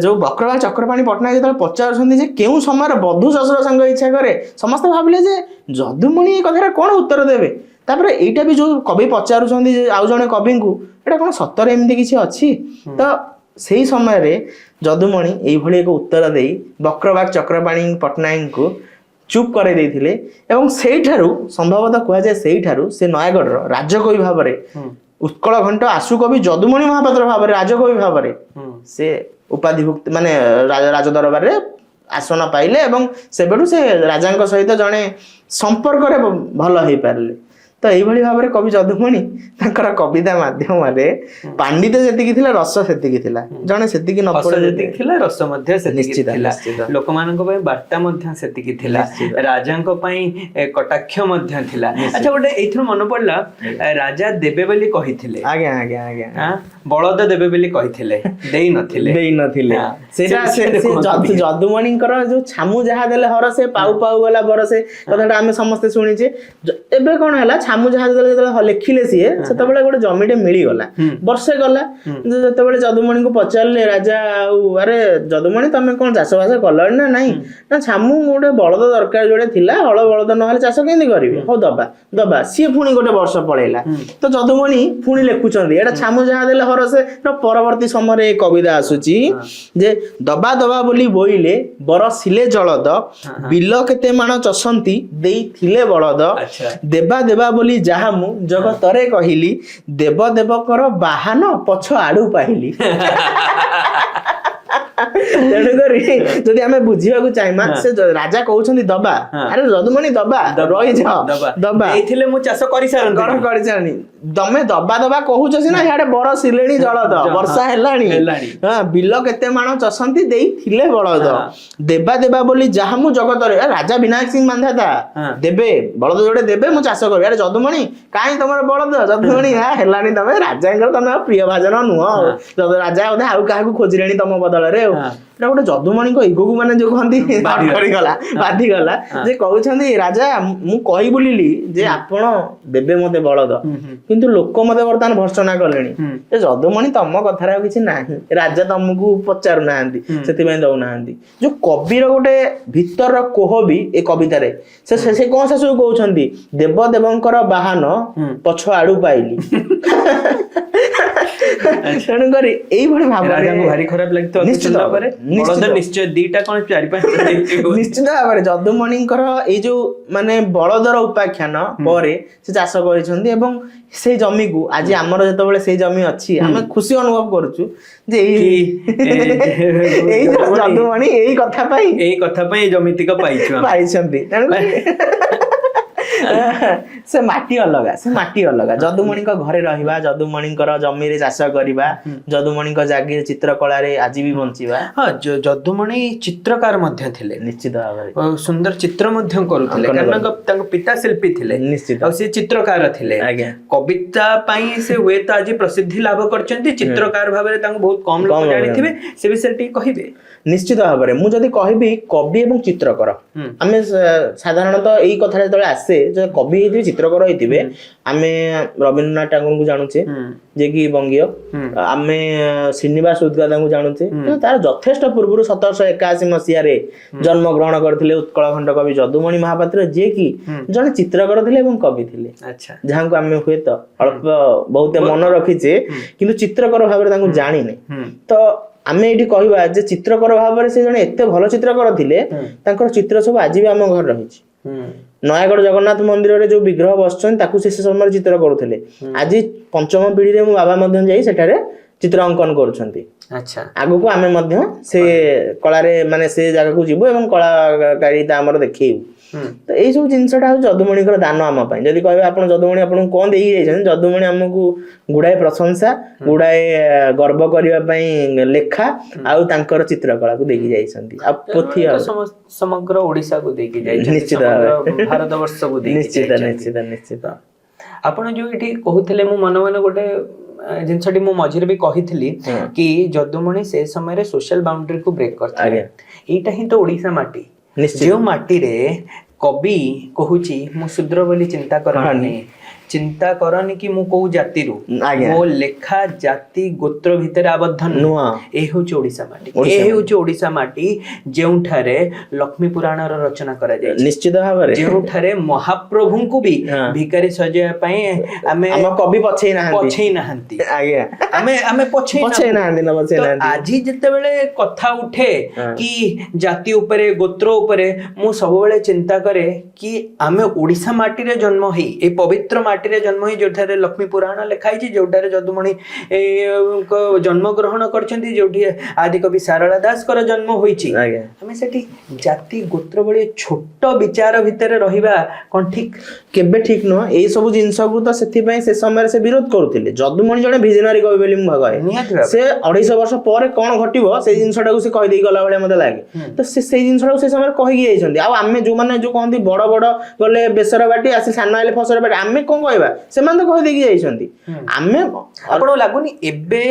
ଯୋଉ ବକ୍ରବାକ୍ ଚକ୍ରପାଣି ପଟ୍ଟନାୟକ ଯେତେବେଳେ ପଚାରୁଛନ୍ତି ଯେ କେଉଁ ସମୟରେ ବଧୂ ଶ୍ୱଶୁର ସଙ୍ଗ ଇଚ୍ଛା କରେ, ସମସ୍ତେ ଭାବିଲେ ଯେ ଯଦୁମଣି ଏ କଥାରେ କଣ ଉତ୍ତର ଦେବେ। ତାପରେ ଏଇଟା ବି ଯୋଉ କବି ପଚାରୁଛନ୍ତି ଆଉ ଜଣେ କବିଙ୍କୁ, ଏଇଟା କଣ ସତରେ ଏମିତି କିଛି ଅଛି? ତ ସେଇ ସମୟରେ ଯଦୁମଣି ଏଇଭଳି ଏକ ଉତ୍ତର ଦେଇ ବକ୍ରବାକ୍ ଚକ୍ରପାଣି ପଟ୍ଟନାୟକଙ୍କୁ ଚୁପ୍ କରାଇ ଦେଇଥିଲେ। ଏବଂ ସେଇଠାରୁ ସମ୍ଭବତଃ କୁହାଯାଏ ସେଇଠାରୁ ସେ ନୟାଗଡ଼ର ରାଜକବି ଭାବରେ, ଉତ୍କଳ ଘଣ୍ଟ ଆଶୁକବି ଯଦୁମଣି ମହାପାତ୍ର ଭାବରେ, ରାଜକବି ଭାବରେ ସେ ଉପାଧିଭୁକ୍ତ ମାନେ ରାଜ ଦରବାରରେ ଆସନ ପାଇଲେ ଏବଂ ସେବେଠୁ ସେ ରାଜାଙ୍କ ସହିତ ଜଣେ ସମ୍ପର୍କରେ ଭଲ ହେଇପାରିଲେ। ତ ଏଇଭଳି ଭାବରେ କବି ଯଦୁମଣି ତାଙ୍କର କବିତା ମାଧ୍ୟମରେ ପାଣ୍ଡିତ୍ୟ ଯେତିକି ଥିଲା ରସ ସେତିକି ଥିଲା, ଜଣେ ସେତିକି ନ ପଢେ ଯେତିକି ଥିଲା ରସ ମଧ୍ୟ ସେତିକି ଥିଲା, ଲୋକମାନଙ୍କ ପାଇଁ ବାର୍ତ୍ତା ମଧ୍ୟ ସେତିକି ଥିଲା, ରାଜାଙ୍କ ପାଇଁ କଟାକ୍ଷ ମଧ୍ୟ ଥିଲା। ଆଚ୍ଛା, ଗୋଟେ ଏଇଥିରୁ ମନେ ପଡିଲା, ରାଜା ଦେବେ ବୋଲି କହିଥିଲେ, ଆଜ୍ଞା ଆଜ୍ଞା ଆଜ୍ଞା, ବଳଦ ଦେବେ ବୋଲି କହିଥିଲେ, ଦେଇ ନଥିଲେ। ସେଇଟା ଯଦୁମଣିଙ୍କର ଯୋଉ ଛାମୁ ଯାହା ଦେଲେ ହରସେ ପାଉ ପାଉ ଗଲା ବରସେ କଥାଟା ଆମେ ସମସ୍ତେ ଶୁଣିଛେ। ଏବେ କଣ ହେଲା, ଛାମୁ ଯାହା ଯେତେବେଳେ ଲେଖିଲେ ସିଏ, ସେତେବେଳେ ଗୋଟେ ଜମିଟେ ମିଳିଗଲା, ବର୍ଷେ ଗଲା। ଯେତେବେଳେ ଯଦୁମଣିଙ୍କୁ ପଚାରିଲେ ରାଜା, ଆଉ ଆରେ ଯଦୁମଣି ତମେ କଣ ଚାଷ ବାସ କଲଣି ନା ନାଇଁ? ନା ଛାମୁ ଗୋଟେ ବଳଦ ଦରକାର ଯୋଉଟେ ଥିଲା, ହଳ ବଳଦ ନହେଲେ ଚାଷ କେମିତି କରିବେ? ହଉ ଦବା। ସିଏ ପୁଣି ଗୋଟେ ବର୍ଷ ପଳେଇଲା। ତ ଯଦୁମଣି ପୁଣି ଲେଖୁଛନ୍ତି, ଏଇଟା ଛାମୁ ଯାହା ଦେଲେ ହରସେ ପରବର୍ତ୍ତୀ ସମୟରେ ଏ କବିତା ଆସୁଛି ଯେ ଦବା ବୋଲି ବୋଇଲେ ବରସିଲେ ଜଳଦ, ବିଲ କେତେ ମାଣ ଚଷନ୍ତି ଦେଇଥିଲେ ବଳଦ, ଦେବା ବୋଲି ଯାହା ମୁଁ ଜଗତରେ କହିଲି, ଦେବକର ବାହାନ ପଛ ଆଡୁ ପାଇଲି। ତେଣୁକରି ଯଦି ଆମେ ବୁଝିବାକୁ ଚାହିଁବା, ସେ ରାଜା କହୁଛନ୍ତି ଦବା, ଆରେ ଯଦୁମଣି ଦବା, ରହିଯାଅ, ଦବା ଏଇଥିଲେ ମୁଁ ଚାଷ କରିସାରଣି, ତମେ ଦବା କହୁଛ ସିନା, ଇଆଡେ ବରସିଲେଣି ଜଳଦ, ବର୍ଷା ହେଲାଣି, ବିଲ କେତେ ମାଣ ଚଷନ୍ତି ଦେଇଥିଲେ ବଳଦ, ଦେବା ବୋଲି ଯାହା ମୁଁ ଜଗତରେ, ରାଜା ବିନାୟକ ସିଂ ମାନ୍ଧାତା ଦେବେ, ବଳଦ ଯୋଉଟେ ଦେବେ ମୁଁ ଚାଷ କରିବି। ଆରେ ଯଦୁମଣି କାହିଁ ତମର ବଳଦ? ଯଦୁମଣି ହେଲାଣି, ତମେ ରାଜାଙ୍କର ତମେ ପ୍ରିୟ ଭାଜନ ନୁହଁ, ରାଜା ବୋଧେ ଆଉ କାହାକୁ ଖୋଜିଲେଣି ତମ ବଦଳରେ। ଏଟା ଗୋଟେ ଯଦୁମଣିଙ୍କ ଇଗୋକୁ ମାନେ ଯୋଉ କହନ୍ତି ବାଧିଗଲା, ଯେ କହୁଛନ୍ତି ରାଜା ମୁଁ କହି ବୁଲିଲି ଯେ ଆପଣ ଦେବେ ମତେ ବଳଦ, କିନ୍ତୁ ଲୋକ ମତେ ବର୍ତ୍ତମାନ ଭର୍ସନା କଲେଣି ଯେ ଯଦୁମଣି ତମ କଥାରେ ଆଉ କିଛି ନାହିଁ, ରାଜା ତମକୁ ପଚାରୁନାହାନ୍ତି, ସେଥିପାଇଁ ଦଉନାହାନ୍ତି। ଯୋଉ କବିର ଗୋଟେ ଭିତରର କୋହ ବି ଏ କବିତାରେ, ସେ କଣ ଶେଷକୁ କହୁଛନ୍ତି, ଦେବଙ୍କର ବାହାନ ପଛ ଆଡୁ ପାଇଲି। ତେଣୁକରି ଏଇଭଳି ଭାବରେ ଭାରି ଖରାପ ଲାଗିଥିବ। ନିଶ୍ଚୟ ଦିଟା କଣ 4-5 ନିଶ୍ଚିତ ଭାବରେ ଯଦୁମଣିଙ୍କର ଏଇ ଯୋଉ ମାନେ ବଳଦର ଉପାଖ୍ୟାନ ପରେ ସେ ଚାଷ କରିଛନ୍ତି ଏବଂ ସେଇ ଜମିକୁ ଆଜି ଆମର ଯେତେବେଳେ ସେଇ ଜମି ଅଛି, ଆମେ ଖୁସି ଅନୁଭବ କରୁଛୁ ଯେ ଏଇ ଯଦୁମଣି ଏଇ କଥା ପାଇଁ ଜମିତିକ ପାଇଛନ୍ତି। ସେ ମାଟି ଅଲଗା ଯଦୁମଣିଙ୍କ ଘରେ ରହିବା, ଯଦୁମଣିଙ୍କର ଜମିରେ ଚାଷ କରିବା, ଯଦୁମଣିଙ୍କ ଜାଗିର ଚିତ୍ରକଳାରେ ଆଜି ବି ବଞ୍ଚିବା। ହଁ, ଯଦୁମଣି ଚିତ୍ରକାର ମଧ୍ୟ ଥିଲେ, ନିଶ୍ଚିତ ଭାବରେ ସୁନ୍ଦର ଚିତ୍ର ମଧ୍ୟ କରୁଥିଲେ, କାରଣ ତାଙ୍କ ପିତା ଶିଳ୍ପୀ ଥିଲେ, ନିଶ୍ଚିତ, ଆଉ ସେ ଚିତ୍ରକାର ଥିଲେ। ଆଜ୍ଞା, କବିତା ପାଇଁ ସେ ହୁଏତ ଆଜି ପ୍ରସିଦ୍ଧି ଲାଭ କରିଛନ୍ତି, ଚିତ୍ରକାର ଭାବରେ ତାଙ୍କୁ ବହୁତ କମ ଲୋକ ଜାଣିଥିବେ, ସେ ବିଷୟରେ ଟିକେ କହିବେ? ନିଶ୍ଚିତ ଭାବରେ। ମୁଁ ଯଦି କହିବି କବି ଏବଂ ଚିତ୍ରକର, ଆମେ ସାଧାରଣତଃ ଏଇ କଥା ଯେତେବେଳେ ଆସେ ଯେ କବି ହେଇଥିବେ ଚିତ୍ରକର ହେଇଥିବେ, ଆମେ ରବୀନ୍ଦ୍ରନାଥ ଟାଗୋରଙ୍କୁ ଜାଣୁଛେ ଯେ କି ବଙ୍ଗୀୟ, ଆମେ ଶ୍ରୀନିବାସ ଉଦ୍ଗାତାଙ୍କୁ ଜାଣୁଛେ, ତାର ଯଥେଷ୍ଟ ପୂର୍ବରୁ 1781 ମସିହାରେ ଜନ୍ମ ଗ୍ରହଣ କରିଥିଲେ ଉତ୍କଳ ଖଣ୍ଡ କବି ଯଦୁମଣି ମହାପାତ୍ର, ଯିଏ କି ଜଣେ ଚିତ୍ରକର ଥିଲେ ଏବଂ କବି ଥିଲେ, ଯାହାଙ୍କୁ ଆମେ ହୁଏତ ଅଳ୍ପ ବହୁତ ମନେ ରଖିଛେ କିନ୍ତୁ ଚିତ୍ରକର ଭାବରେ ତାଙ୍କୁ ଜାଣିନେ। ତ ଆମେ ଏଇଠି କହିବା ଯେ ଚିତ୍ରକର ଭାବରେ ସେ ଜଣେ ଏତେ ଭଲ ଚିତ୍ରକର ଥିଲେ, ତାଙ୍କର ଚିତ୍ର ସବୁ ଆଜି ବି ଆମ ଘରେ ରହିଛି। ନୟାଗଡ଼ ଜଗନ୍ନାଥ ମନ୍ଦିରରେ ଯୋଉ ବିଗ୍ରହ ବସିଛନ୍ତି ତାକୁ ସେ ସମୟରେ ଚିତ୍ର କରୁଥିଲେ। ଆଜି ପଞ୍ଚମ ପିଢିରେ ମୋ ବାବା ମଧ୍ୟ ଯାଇ ସେଠାରେ ଚିତ୍ର ଅଙ୍କନ କରୁଛନ୍ତି। ଆଗକୁ ଆମେ ମଧ୍ୟ ସେ କଳାରେ ମାନେ ସେ ଜାଗାକୁ ଯିବୁ ଏବଂ କଳାକାରିତା ଆମର ଦେଖେଇବୁ। ତ ଏଇ ସବୁ ଜିନିଷଟା ହଉଛି ଯଦୁମଣିଙ୍କର ଦାନ ଆମ ପାଇଁ। ଯଦି କହିବେ ଆପଣ ଯଦୁମଣି ଆପଣଙ୍କୁ କଣ ଦେଇକି ଯାଇଛନ୍ତି, ଯଦୁମଣି ଆମକୁ ଗୁଡାଏ ପ୍ରଶଂସା, ଗୁଡାଏ ଗର୍ବ କରିବା ପାଇଁ ଲେଖା ଆଉ ତାଙ୍କର ଚିତ୍ରକଳାକୁ ଦେଇକି ଯାଇଛନ୍ତି। ଆଉ ପୋଥି ସମଗ୍ର ଓଡିଶାକୁ ଦେଇକି ଯାଇଛନ୍ତି, ନିଶ୍ଚିତ ଭାରତ ବର୍ଷକୁ ନିଶ୍ଚିତ। ଆପଣ ଯୋଉ ଏଠି କହୁଥିଲେ, ମୁଁ ମନେ ମନେ ଗୋଟେ ଜିନିଷଟି ମୁଁ ମଝିରେ ବି କହିଥିଲି କି ଯଦୁମଣି ସେ ସମୟରେ ସୋସିଆଲ ବାଉଣ୍ଡରୀ କୁ ବ୍ରେକ୍ କରିଥିଲେ। ଏଇଟା ହିଁ ତ ଓଡିଶା ମାଟି, ଯେଉଁ ମାଟିରେ କବି କହୁଛି ମୁଁ ଶୂଦ୍ର ବୋଲି ଚିନ୍ତା କରନି କି ମୁଁ କୋଉ ଜାତିରୁ, ମୋ ଲେଖା ଜାତି ଗୋତ୍ର ଭିତରେ ଆବଦ୍ଧ ନୁହଁ। ଏ ହଉଛି ଓଡିଶା ମାଟି, ଏ ହଉଛି ଓଡିଶା ମାଟି ଯେଉଁଠାରେ ଲକ୍ଷ୍ମୀ ପୁରାଣର ରଚନା କରାଯାଇଛି, ନିଶ୍ଚିତ ଭାବରେ ଯେଉଁଠାରେ ମହାପ୍ରଭୁଙ୍କୁ ବି ଭିକାରୀ ସଜେଇବା ପାଇଁ ଆମେ କବି ପଛେଇ ନାହାନ୍ତି। ଆମେ ପଛେଇ ନାହାନ୍ତି। ଆଜି ଯେତେବେଳେ କଥା ଉଠେ କି ଜାତି ଉପରେ, ଗୋତ୍ର ଉପରେ, ମୁଁ ସବୁବେଳେ ଚିନ୍ତା କରେ କି ଆମେ ଓଡିଶା ମାଟିରେ ଜନ୍ମ ହେଇ, ଏ ପବିତ୍ର ମାଟିରେ ଜନ୍ମ ହେଇ ଯୋଉଠାରେ ଲକ୍ଷ୍ମୀ ପୁରାଣ ଲେଖା ହେଇଛି, ଯୋଉଠାରେ ଯଦୁମଣି ଜନ୍ମ ଗ୍ରହଣ କରିଛନ୍ତି, ଯୋଉଠି ଆଦିକବି ସାରଳା ଦାସଙ୍କର ଜନ୍ମ ହୋଇଛି, ଆମେ ସେଠି ଜାତି ଗୋତ୍ର ଭଳି ଛୋଟ ବିଚାର ଭିତରେ ରହିବା କଣ ଠିକ? କେବେ ଠିକ ନୁହଁ। ଏଇ ସବୁ ଜିନିଷକୁ ତ ସେଥିପାଇଁ ସେ ସମୟରେ ସେ ବିରୋଧ କରୁଥିଲେ। ଯଦୁମଣି ଜଣେ ଭିଜନାରୀ କବି ବୋଲି ମୁଁ ଭାବେ। ସେ 250 ବର୍ଷ ପରେ କଣ ଘଟିବ ସେଇ ଜିନିଷଟାକୁ ସେ କହିଦେଇ ଗଲା ଭଳିଆ ମତେ ଲାଗେ। ତ ସେ ସେଇ ଜିନିଷଟାକୁ ସେ ସମୟରେ କହିକି ଯାଇଛନ୍ତି। ଆଉ ଆମେ ଯୋଉମାନେ ଯୋଉ କହନ୍ତି ବଡ ବଡ ଗଲେ ବେସର ବାଟି ଆସି ସାନ ହେଲେ ଫସର ବାଟି, ଆମେ କଣ କହିବା? ସେମାନେ ତ କହିଦେଇକି ଯାଇଛନ୍ତି। ଆମେ ଆପଣଙ୍କୁ ଲାଗୁନି ଏବେ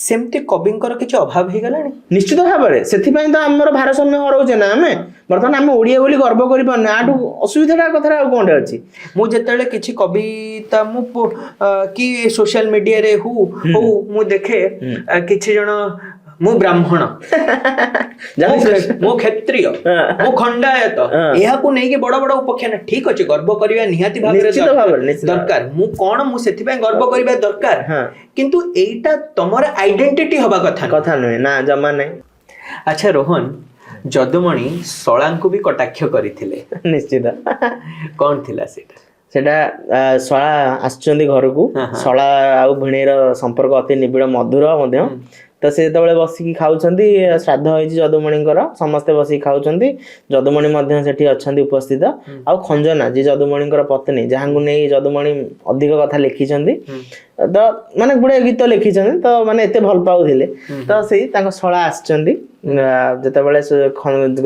ସେମିତି କବିଙ୍କର କିଛି ଅଭାବ ହେଇଗଲାଣି? ନିଶ୍ଚିତ ଭାବରେ। ସେଥିପାଇଁ ତ ଆମର ଭାରସାମ୍ୟ ହରଉଛେ ନା ଆମେ ବର୍ତ୍ତମାନ। ଆମେ ଓଡିଆ ବୋଲି ଗର୍ବ କରିପାରୁନେ, ଆଠୁ ଅସୁବିଧାଟା କଥାରେ ଆଉ କଣଟେ ଅଛି? ମୁଁ ଯେତେବେଳେ କିଛି କବିତା ମୁଁ କି ସୋସିଆଲ ମିଡିଆରେ ହଉ ମୁଁ ଦେଖେ କିଛି ଜଣ ମୁଁ ବ୍ରାହ୍ମଣ, ମୁଁ କ୍ଷତ୍ରିୟ, ମୁଁ ଖଣ୍ଡାୟତ, ଏହାକୁ ନେଇକି ବଡ ବଡ ଉପଖ୍ୟାନ। ଠିକ ଅଛି, ଗର୍ବ କରିବା ନିହାତି ଭାବରେ ଦରକାର। ମୁଁ କଣ, ମୁଁ ସେଥିପାଇଁ ଗର୍ବ କରିବା ଦରକାର, କିନ୍ତୁ ଏଇଟା ତମର ଆଇଡେଣ୍ଟିଟି ହବା କଥା ନୁହେଁ ନା, ଜମା ନାହିଁ। ଆଚ୍ଛା ରୋହନ, ଯଦୁମଣି ଶଳାଙ୍କୁ ବି କଟାକ୍ଷ କରିଥିଲେ, ନିଶ୍ଚିତ। କଣ ଥିଲା ସେଇଟା? ସେଟା ଶଳା ଆସିଛନ୍ତି ଘରକୁ, ଶଳା ଆଉ ଭିଣେଇର ସମ୍ପର୍କ ଅତି ନିବିଡ଼ ମଧୁର ମଧ୍ୟ। ତ ସେ ଯେତେବେଳେ ବସିକି ଖାଉଛନ୍ତି, ଶ୍ରାଦ୍ଧ ହେଇଛି ଯଦୁମଣିଙ୍କର, ସମସ୍ତେ ବସିକି ଖାଉଛନ୍ତି, ଯଦୁମଣି ମଧ୍ୟ ସେଠି ଅଛନ୍ତି ଉପସ୍ଥିତ। ଆଉ ଖଞ୍ଜନା ଯିଏ ଯଦୁମଣିଙ୍କର ପତ୍ନୀ, ଯାହାଙ୍କୁ ନେଇ ଯଦୁମଣି ଅଧିକ କଥା ଲେଖିଛନ୍ତି, ତ ମାନେ ଗୁଡାଏ ଗୀତ ଲେଖିଛନ୍ତି, ତ ମାନେ ଏତେ ଭଲ ପାଉଥିଲେ। ତ ସେଇ ତାଙ୍କ ଶଳା ଆସିଛନ୍ତି, ଯେତେବେଳେ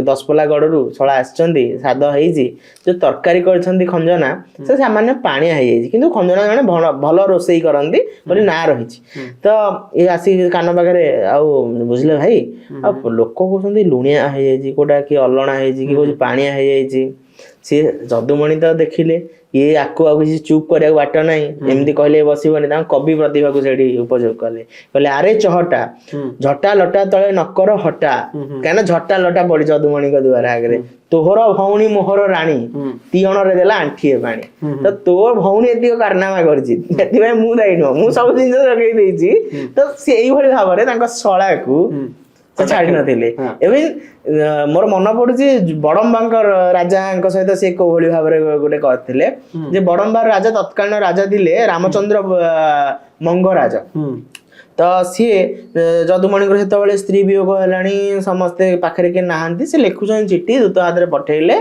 ଦଶପଲ୍ଲା ଗଡରୁ ଶଳା ଆସିଛନ୍ତି, ଶ୍ରାଦ୍ଧ ହେଇଛି, ଯୋଉ ତରକାରୀ କରିଛନ୍ତି ଖଞ୍ଜନା, ସେ ସାମାନ୍ୟ ପାଣିଆ ହେଇଯାଇଛି, କିନ୍ତୁ ଖଞ୍ଜନା ଜଣେ ଭଲ ରୋଷେଇ କରନ୍ତି ବୋଲି ନାଁ ରହିଛି। ତ ଇଏ ଆସିକି କାନ ପାଖରେ, ଆଉ ବୁଝିଲେ ଭାଇ, ଆଉ ଲୋକ କହୁଛନ୍ତି ଲୁଣିଆ ହେଇଯାଇଛି, କୋଉଟା କି ଅଲଣା ହେଇଛି, କି କହୁଛି ପାଣିଆ ହେଇଯାଇଛି। ସିଏ ଯଦୁମଣି ତ ଦେଖିଲେ ଇଏ ଆକୁ ଆଉ କିଛି ଚୁପ୍ କରିବାକୁ ବାଟ ନାହିଁ, ଏମିତି କହିଲେ ବସିବନି, ତାଙ୍କ କବି ପ୍ରତିଭାକୁ ସେଠି ଉପଯୋଗ କଲେ। କହିଲେ ଆରେ ଚହଟା, ଝଟା ଲଟା ତଳେ ନକର ହଟା, କାହିଁକିନା ଝଟା ଲଟା ପଡି ଯଦୁମଣିଙ୍କ ଦୁଆର ଆଗରେ, ତୋହର ଭଉଣୀ ମୋହର ରାଣୀ, ତିଅଣରେ ଦେଲା ଆଣ୍ଠିଏ ପାଣି। ତ ତୋ ଭଉଣୀ ଏତିକ କାରନାମା କରିଛି, ସେଥିପାଇଁ ମୁଁ ଦାୟୀ ନୁହଁ, ମୁଁ ସବୁ ଜିନିଷ ଯୋଗେଇ ଦେଇଛି। ତ ସେ ଏଇଭଳି ଭାବରେ ତାଙ୍କ ଶଳାକୁ ଛାଡି ନଥିଲେ। ଏବେ ମୋର ମନେ ପଡୁଛି ବଡମ୍ବାଙ୍କର ରାଜାଙ୍କ ସହିତ ସେ କୋଉଭଳି ଭାବରେ ଗୋଟେ କରିଥିଲେ, ଯେ ବଡମ୍ବାର ରାଜା ତତ୍କାଳୀନ ରାଜା ଥିଲେ ରାମଚନ୍ଦ୍ର ମଙ୍ଗରାଜ। ତ ସିଏ ଯଦୁମଣିଙ୍କର ସେତେବେଳେ ସ୍ତ୍ରୀ ବିୟୋଗ ହେଲାଣି, ସମସ୍ତେ ପାଖରେ କେହି ନାହାନ୍ତି, ସେ ଲେଖୁଛନ୍ତି ଚିଠି ଦୂତ ହାତରେ ପଠେଇଲେ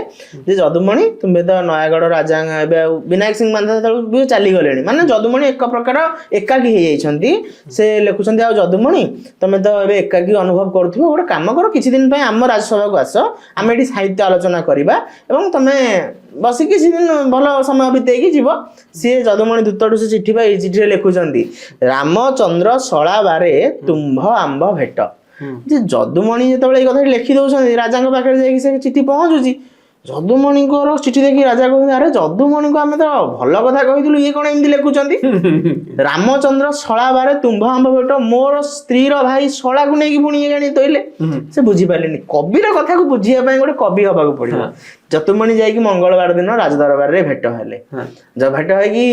ଯେ ଯଦୁମଣି ତୁମେ ତ ନୟାଗଡ଼ ରାଜା, ଏବେ ଆଉ ବିନାୟକ ସିଂହ ମାନ୍ଧା ସେତେବେଳେ ବି ଚାଲିଗଲେଣି, ମାନେ ଯଦୁମଣି ଏକ ପ୍ରକାର ଏକାକୀ ହେଇଯାଇଛନ୍ତି। ସେ ଲେଖୁଛନ୍ତି ଆଉ ଯଦୁମଣି ତମେ ତ ଏବେ ଏକାକୀ ଅନୁଭବ କରୁଥିବ, ଗୋଟେ କାମ କର କିଛି ଦିନ ପାଇଁ ଆମ ରାଜସଭାକୁ ଆସ, ଆମେ ଏଠି ସାହିତ୍ୟ ଆଲୋଚନା କରିବା ଏବଂ ତମେ ବସି କିଛି ଦିନ ଭଲ ସମୟ ବିତେଇକି ଯିବ। ସିଏ ଯଦୁମଣି ଦୂତଠୁ ସେ ଚିଠି ପାଇ ଚିଠିରେ ଲେଖୁଛନ୍ତି ରାମଚନ୍ଦ୍ର ଶଳା ବାରେ ତୁମ୍ଭ ଆମ୍ବ ଭେଟ। ଯେ ଯଦୁମଣି ଯେତେବେଳେ ଏଇ କଥାଟି ଲେଖି ଦଉଛନ୍ତି, ରାଜାଙ୍କ ପାଖରେ ଯାଇକି ସେ ଚିଠି ପହଞ୍ଚୁଛି, ଯଦୁମଣିଙ୍କର ଚିଠି ଦେଖି ରାଜା କହୁଛନ୍ତି ଆରେ ଯଦୁମଣିଙ୍କୁ ଆମେ ତ ଭଲ କଥା କହିଥିଲୁ, ଇଏ କଣ ଏମିତି ଲେଖୁଛନ୍ତି। ରାମଚନ୍ଦ୍ର ଶଳା ବାରେ ତୁମ୍ଭ ଆମ୍ବ ଭେଟ, ମୋର ସ୍ତ୍ରୀର ଭାଇ ଶଳାକୁ ନେଇକି ପୁଣି ଇଏ ଜାଣି ତୋଇଲେ। ସେ ବୁଝିପାରିଲେନି, କବିର କଥାକୁ ବୁଝିବା ପାଇଁ ଗୋଟେ କବି ହବାକୁ ପଡିବ। ଯଦୁମଣି ଯାଇକି ମଙ୍ଗଳବାର ଦିନ ରାଜଦରବାରରେ ଭେଟ ହେଲେ। ଭେଟ ହେଇକି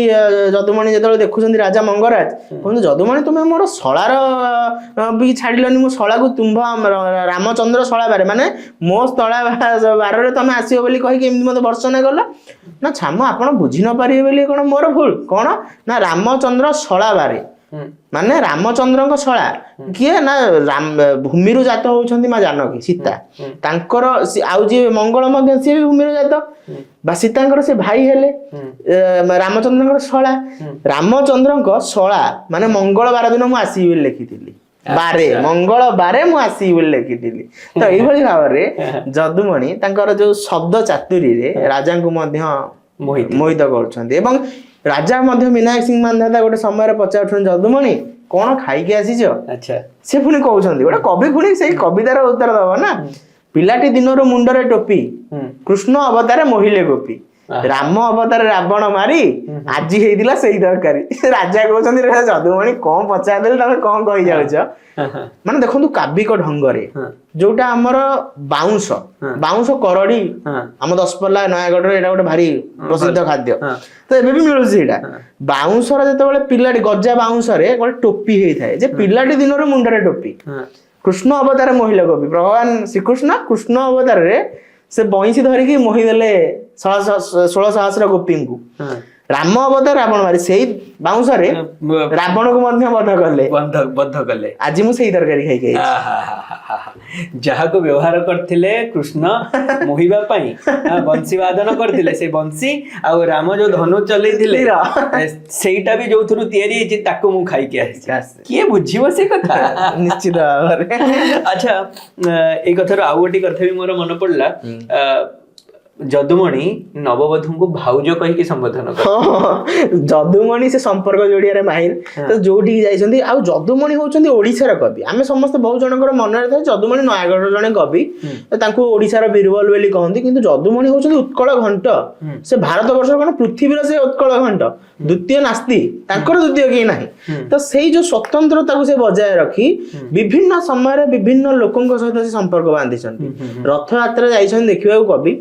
ଯଦୁମଣି ଯେତେବେଳେ ଦେଖୁଛନ୍ତି ରାଜା ମଙ୍ଗରାଜ କୁହନ୍ତୁ ଯଦୁମଣି ତୁମେ ମୋର ଶଳାର ବି ଛାଡ଼ିଲନି, ମୋ ଶଳାକୁ ତୁମ୍ଭ ରାମଚନ୍ଦ୍ର ଶଳା ବାରେ, ମାନେ ମୋ ଶଳା ବାରରେ ତମେ ଆସିବ ବୋଲି କହିକି ଏମିତି ମତେ ବର୍ଷନା କଲ। ନା ଛାମ ଆପଣ ବୁଝି ନ ପାରିବେ ବୋଲି କଣ ମୋର ଭୁଲ, କଣ ନା ରାମଚନ୍ଦ୍ର ଶଳା ବାରେ ମାନେ ରାମଚନ୍ଦ୍ରଙ୍କ ଶଳା କିଏ ନା ଭୂମିରୁ ଜାତ ହଉଛନ୍ତି ମା ଜାନକୀ ସୀତା, ତାଙ୍କର ଆଉ ଯିଏ ମଙ୍ଗଳ ମଧ୍ୟ ସିଏ ବି ଭୂମିରୁ ଜାତ ବା ସୀତାଙ୍କର ସେ ଭାଇ ହେଲେ ରାମଚନ୍ଦ୍ରଙ୍କର ଶଳା। ରାମଚନ୍ଦ୍ରଙ୍କ ଶଳା ମାନେ ମଙ୍ଗଳବାର ଦିନ ମୁଁ ଆସିବି ବୋଲି ଲେଖିଥିଲି, ବାରେ ମଙ୍ଗଳବାରେ ମୁଁ ଆସିବି ବୋଲି ଲେଖିଥିଲି। ତ ଏଇଭଳି ଭାବରେ ଯଦୁମଣି ତାଙ୍କର ଯୋଉ ଶବ୍ଦ ଚାତୁରୀରେ ରାଜାଙ୍କୁ ମଧ୍ୟ ମୋହିତ କରୁଛନ୍ତି। ଏବଂ ରାଜା ମଧ୍ୟ ବିନାୟକ ସିଂହ ମାନ୍ଧାତା ଗୋଟେ ସମୟରେ ପଚାରୁଛନ୍ତି ଯଦୁମଣି କଣ ଖାଇକି ଆସିଛ? ସେ ପୁଣି କହୁଛନ୍ତି, ଗୋଟେ କବି ପୁଣି ସେଇ କବିତାର ଉତ୍ତର ଦବ ନା, ପିଲାଟି ଦିନରୁ ମୁଣ୍ଡରେ ଟୋପି, କୃଷ୍ଣ ଅବତାରେ ମୋହିଲେ ଗୋପୀ, ରାମ ଅବତାର ରାବଣ ମାରି, ଆଜି ହେଇଥିଲା ସେଇ ତରକାରୀ। ରାଜା କହୁଛନ୍ତି ଯଦୁମଣି କଣ ପଚାରିଦେଲେ ତମେ କଣ କହିଯାଉଛ। ମାନେ ଦେଖନ୍ତୁ କାବ୍ୟିକ ଢଙ୍ଗରେ ଯୋଉଟା ଆମର ବାଉଁଶ କରଡି, ଆମ ଦଶପଲ୍ଲା ନୟାଗଡ଼ରେ ଏଇଟା ଗୋଟେ ଭାରି ପ୍ରସିଦ୍ଧ ଖାଦ୍ୟ, ତ ଏବେ ବି ମିଳୁଛି ସେଇଟା। ବାଉଁଶର ଯେତେବେଳେ ପିଲାଟି ଗଜା ବାଉଁଶରେ ଗୋଟେ ଟୋପି ହେଇଥାଏ, ଯେ ପିଲାଟି ଦିନରୁ ମୁଣ୍ଡରେ ଟୋପି, କୃଷ୍ଣ ଅବତାର ମୋହିଲେ ଗୋପୀ, ଭଗବାନ ଶ୍ରୀକୃଷ୍ଣ କୃଷ୍ଣ ଅବତାରରେ ସେ ବଇଁଶୀ ଧରିକି ମୋହିଦେଲେ 16,000 ଗୋପୀଙ୍କୁ। ରାମ ଅବତାର ରାବଣ ମାରି, ସେଇ ବାଉଁଶରେ ରାବଣକୁ ମଧ୍ୟ ବଧ କଲେ। ଆଜି ମୁଁ ସେଇ ତରକାରୀ ଖାଇକି ଯାହାକୁ ବ୍ୟବହାର କରିଥିଲେ କୃଷ୍ଣ ମୋହିବା ପାଇଁ, ବଂଶୀ ବାଦନ କରିଥିଲେ, ସେ ବଂଶୀ ଆଉ ରାମ ଯୋଉ ଧନୁ ଚଲେଇଥିଲେ ସେଇଟା ବି ଯୋଉଥିରୁ ତିଆରି ହେଇଛି ତାକୁ ମୁଁ ଖାଇକି ଆସିଛି। କିଏ ବୁଝିବ ସେ କଥା? ନିଶ୍ଚିତ ଭାବରେ। ଆଚ୍ଛା, ଏଇ କଥାରୁ ଆଉ ଗୋଟେ କଥା ବି ମୋର ମନେ ପଡିଲା, ଯଦୁମଣି ନବବଧୂଙ୍କୁ ଭାଉଜ କହିକି ସମ୍ବୋଧନ କଲେ। ଯଦୁମଣି ସେ ସମ୍ପର୍କ ଯୋଡିଆରେ ମାହିର, ତ ଯୋଉଠିକି ଯାଇଛନ୍ତି। ଆଉ ଯଦୁମଣି ହଉଛନ୍ତି ଓଡିଶାର କବି। ଆମେ ସମସ୍ତେ ବହୁ ଜଣଙ୍କର ମନରେ ଥାଏ ଯଦୁମଣି ନୟାଗଡ଼ର ଜଣେ କବି, ତାଙ୍କୁ ଓଡିଶାର ବୀରବଲ ବୋଲି କହନ୍ତି, କିନ୍ତୁ ଯଦୁମଣି ହଉଛନ୍ତି ଉତ୍କଳ ଘଣ୍ଟ। ସେ ଭାରତ ବର୍ଷର କଣ ପୃଥିବୀର ସେ ଉତ୍କଳ ଘଣ୍ଟ, ଦ୍ୱିତୀୟ ନାସ୍ତି, ତାଙ୍କର ଦ୍ୱିତୀୟ କେହି ନାହିଁ। ତ ସେଇ ଯୋଉ ସ୍ୱତନ୍ତ୍ରତାକୁ ସେ ବଜାୟ ରଖି ବିଭିନ୍ନ ସମୟରେ ବିଭିନ୍ନ ଲୋକଙ୍କ ସହିତ ସେ ସମ୍ପର୍କ ବାନ୍ଧିଛନ୍ତି। ରଥଯାତ୍ରା ଯାଇଛନ୍ତି ଦେଖିବାକୁ କବି,